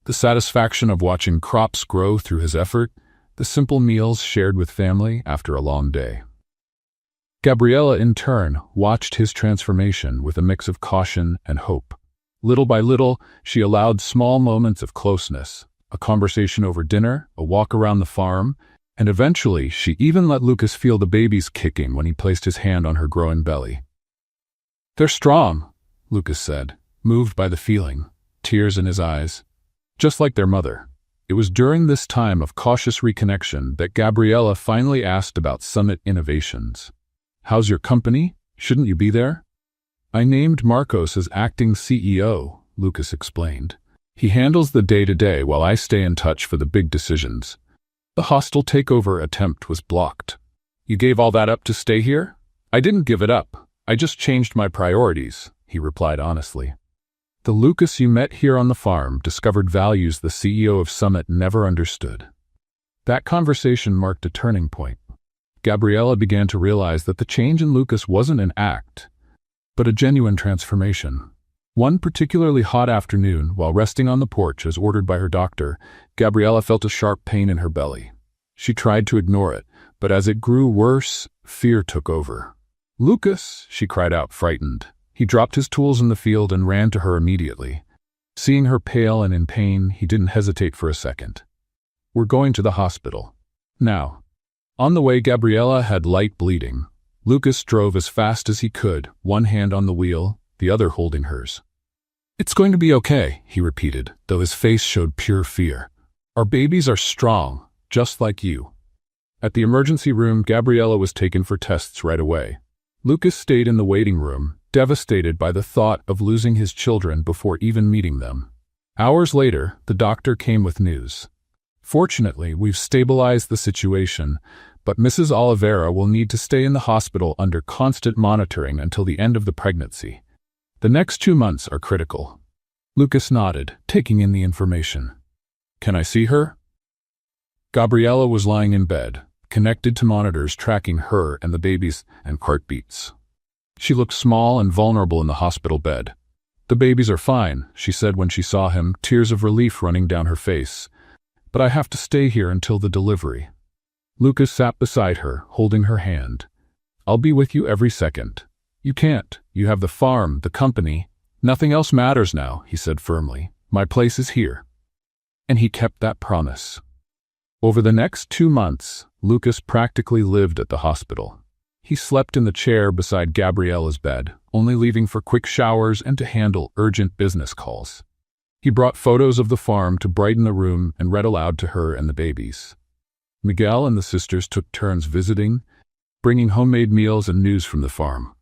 the satisfaction of watching crops grow through his effort, the simple meals shared with family after a long day. Gabriella, in turn, watched his transformation with a mix of caution and hope. Little by little, she allowed small moments of closeness, a conversation over dinner, a walk around the farm, and eventually she even let Lucas feel the babies kicking when he placed his hand on her growing belly. "They're strong," Lucas said, moved by the feeling, tears in his eyes. Just like their mother. It was during this time of cautious reconnection that Gabriella finally asked about Summit Innovations. "How's your company? Shouldn't you be there?" "I named Marcos as acting CEO," Lucas explained. "He handles the day-to-day while I stay in touch for the big decisions. The hostile takeover attempt was blocked." "You gave all that up to stay here?" "I didn't give it up. I just changed my priorities," he replied honestly. "The Lucas you met here on the farm discovered values the CEO of Summit never understood." That conversation marked a turning point. Gabriella began to realize that the change in Lucas wasn't an act, but a genuine transformation. One particularly hot afternoon, while resting on the porch as ordered by her doctor, Gabriella felt a sharp pain in her belly. She tried to ignore it, but as it grew worse, fear took over. "Lucas!" she cried out, frightened. He dropped his tools in the field and ran to her immediately. Seeing her pale and in pain, he didn't hesitate for a second. "We're going to the hospital. Now." On the way, Gabriella had light bleeding. Lucas drove as fast as he could, one hand on the wheel, the other holding hers. "It's going to be okay," he repeated, though his face showed pure fear. "Our babies are strong, just like you." At the emergency room, Gabriella was taken for tests right away. Lucas stayed in the waiting room, devastated by the thought of losing his children before even meeting them. Hours later, the doctor came with news. "Fortunately, we've stabilized the situation, but Mrs. Oliveira will need to stay in the hospital under constant monitoring until the end of the pregnancy. The next 2 months are critical." Lucas nodded, taking in the information. "Can I see her?" Gabriella was lying in bed, connected to monitors tracking her and the baby's heartbeats. She looked small and vulnerable in the hospital bed. "The babies are fine," she said when she saw him, tears of relief running down her face. "But I have to stay here until the delivery." Lucas sat beside her, holding her hand. "I'll be with you every second." "You can't. You have the farm, the company. Nothing else matters now," he said firmly. "My place is here." And he kept that promise. Over the next 2 months, Lucas practically lived at the hospital. He slept in the chair beside Gabriella's bed, only leaving for quick showers and to handle urgent business calls. He brought photos of the farm to brighten the room and read aloud to her and the babies. Miguel and the sisters took turns visiting, bringing homemade meals and news from the farm.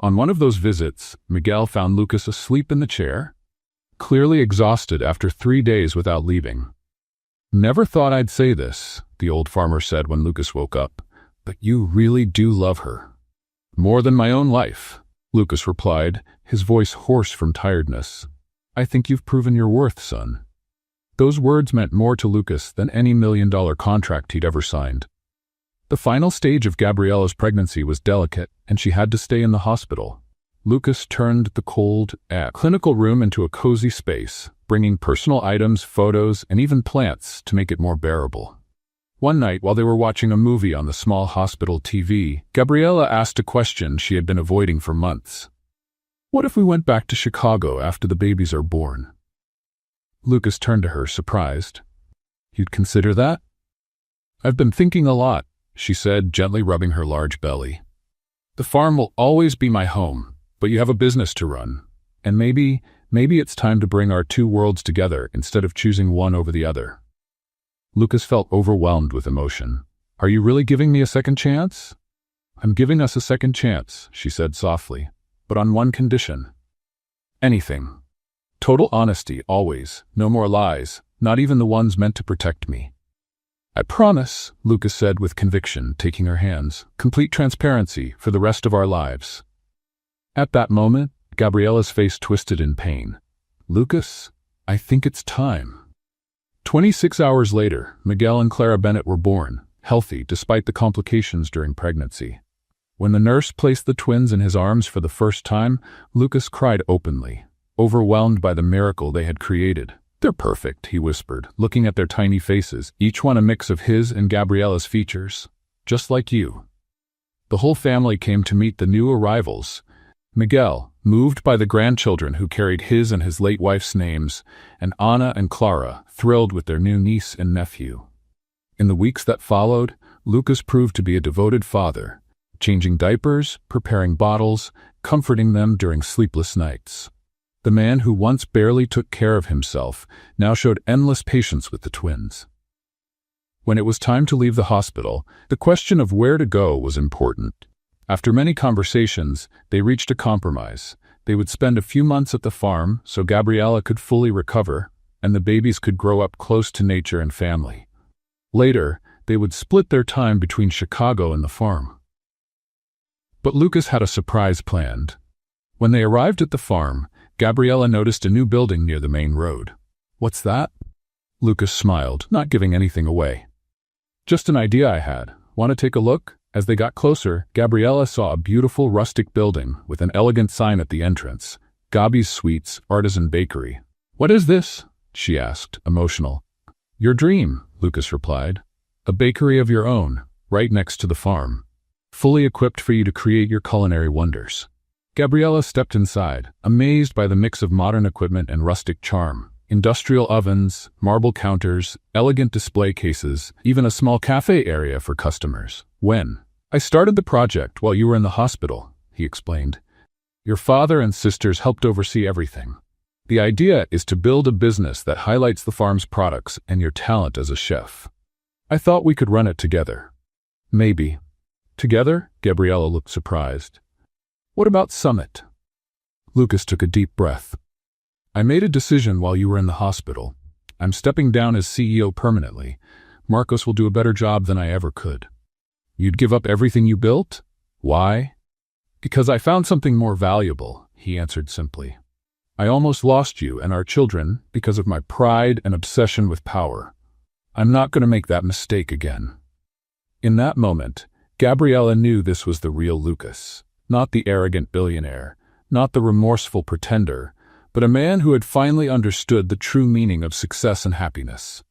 On one of those visits, Miguel found Lucas asleep in the chair, clearly exhausted after 3 days without leaving. "Never thought I'd say this," the old farmer said when Lucas woke up, "but you really do love her." "More than my own life," Lucas replied, his voice hoarse from tiredness. "I think you've proven your worth, son." Those words meant more to Lucas than any $1 million contract he'd ever signed. The final stage of Gabriella's pregnancy was delicate, and she had to stay in the hospital. Lucas turned the cold, clinical room into a cozy space, bringing personal items, photos, and even plants to make it more bearable. One night, while they were watching a movie on the small hospital TV, Gabriella asked a question she had been avoiding for months. "What if we went back to Chicago after the babies are born?" Lucas turned to her, surprised. "You'd consider that?" "I've been thinking a lot," she said, gently rubbing her large belly. "The farm will always be my home, but you have a business to run. And maybe it's time to bring our 2 worlds together instead of choosing one over the other." Lucas felt overwhelmed with emotion. "Are you really giving me a second chance?" "I'm giving us a second chance," she said softly, "but on one condition." "Anything." "Total honesty, always. No more lies, not even the ones meant to protect me." "I promise," Lucas said with conviction, taking her hands. "Complete transparency for the rest of our lives." At that moment, Gabriella's face twisted in pain. "Lucas, I think it's time." 26 hours later, Miguel and Clara Bennett were born, healthy despite the complications during pregnancy. When the nurse placed the twins in his arms for the first time, Lucas cried openly, overwhelmed by the miracle they had created. "They're perfect," he whispered, looking at their tiny faces, each one a mix of his and Gabriella's features. "Just like you." The whole family came to meet the new arrivals. Miguel, moved by the grandchildren who carried his and his late wife's names, and Ana and Clara, thrilled with their new niece and nephew. In the weeks that followed, Lucas proved to be a devoted father, changing diapers, preparing bottles, comforting them during sleepless nights. The man who once barely took care of himself now showed endless patience with the twins. When it was time to leave the hospital, the question of where to go was important. After many conversations, they reached a compromise. They would spend a few months at the farm so Gabriella could fully recover, and the babies could grow up close to nature and family. Later, they would split their time between Chicago and the farm. But Lucas had a surprise planned. When they arrived at the farm, Gabriella noticed a new building near the main road. "What's that?" Lucas smiled, not giving anything away. "Just an idea I had. Want to take a look?" As they got closer, Gabriella saw a beautiful rustic building with an elegant sign at the entrance, Gabi's Sweets, Artisan Bakery. "What is this?" she asked, emotional. "Your dream," Lucas replied. "A bakery of your own, right next to the farm. Fully equipped for you to create your culinary wonders." Gabriella stepped inside, amazed by the mix of modern equipment and rustic charm. Industrial ovens, marble counters, elegant display cases, even a small cafe area for customers. "When?" I started the project while you were in the hospital, he explained. Your father and sisters helped oversee everything. The idea is to build a business that highlights the farm's products and your talent as a chef. I thought we could run it together. Maybe. Together? Gabriella looked surprised. What about Summit? Lucas took a deep breath. I made a decision while you were in the hospital. I'm stepping down as CEO permanently. Marcos will do a better job than I ever could. You'd give up everything you built? Why? Because I found something more valuable, he answered simply. I almost lost you and our children because of my pride and obsession with power. I'm not going to make that mistake again. In that moment, Gabriella knew this was the real Lucas, not the arrogant billionaire, not the remorseful pretender, but a man who had finally understood the true meaning of success and happiness.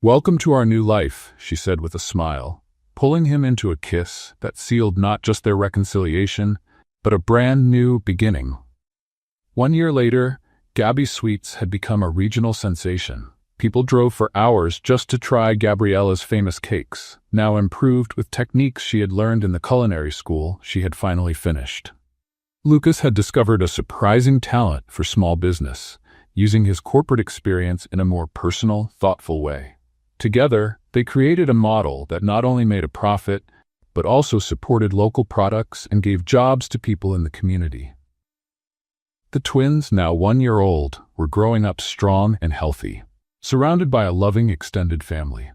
Welcome to our new life, she said with a smile, pulling him into a kiss that sealed not just their reconciliation, but a brand new beginning. 1 year later, Gabby's Sweets had become a regional sensation. People drove for hours just to try Gabriella's famous cakes, now improved with techniques she had learned in the culinary school she had finally finished. Lucas had discovered a surprising talent for small business, using his corporate experience in a more personal, thoughtful way. Together, they created a model that not only made a profit, but also supported local products and gave jobs to people in the community. The twins, now 1 year old, were growing up strong and healthy, surrounded by a loving extended family.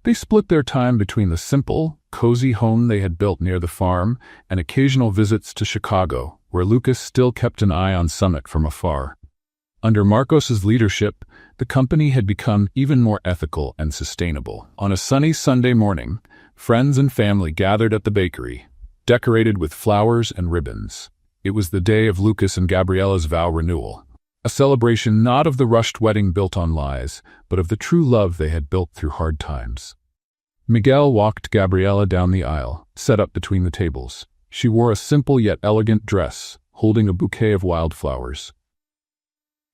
They split their time between the simple, cozy home they had built near the farm and occasional visits to Chicago, where Lucas still kept an eye on Summit from afar. Under Marcos's leadership, the company had become even more ethical and sustainable. On a sunny Sunday morning, friends and family gathered at the bakery, decorated with flowers and ribbons. It was the day of Lucas and Gabriella's vow renewal, a celebration not of the rushed wedding built on lies, but of the true love they had built through hard times. Miguel walked Gabriella down the aisle, set up between the tables. She wore a simple yet elegant dress, holding a bouquet of wildflowers.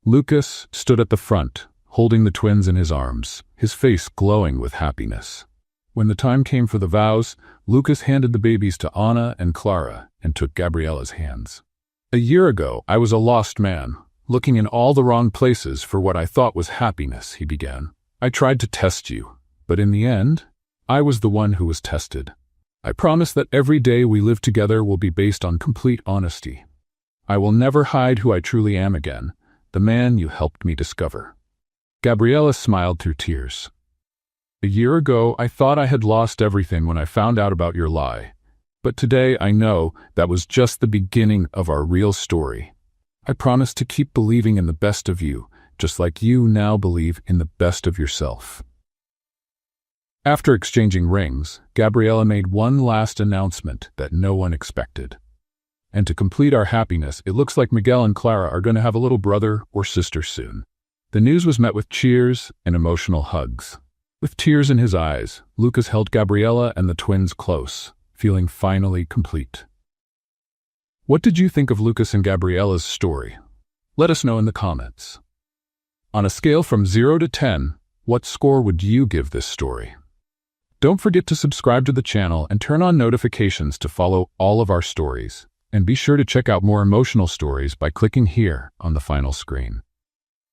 Lucas stood at the front, holding the twins in his arms, his face glowing with happiness. When the time came for the vows, Lucas handed the babies to Anna and Clara and took Gabriella's hands. A year ago, I was a lost man, looking in all the wrong places for what I thought was happiness, he began. I tried to test you, but in the end, I was the one who was tested. I promise that every day we live together will be based on complete honesty. I will never hide who I truly am again, the man you helped me discover. Gabriella smiled through tears. A year ago, I thought I had lost everything when I found out about your lie. But today I know that was just the beginning of our real story. I promise to keep believing in the best of you, just like you now believe in the best of yourself. After exchanging rings, Gabriella made one last announcement that no one expected. And to complete our happiness, it looks like Miguel and Clara are going to have a little brother or sister soon. The news was met with cheers and emotional hugs. With tears in his eyes, Lucas held Gabriella and the twins close, feeling finally complete. What did you think of Lucas and Gabriella's story? Let us know in the comments. On a scale from 0 to 10, what score would you give this story? Don't forget to subscribe to the channel and turn on notifications to follow all of our stories. And be sure to check out more emotional stories by clicking here on the final screen.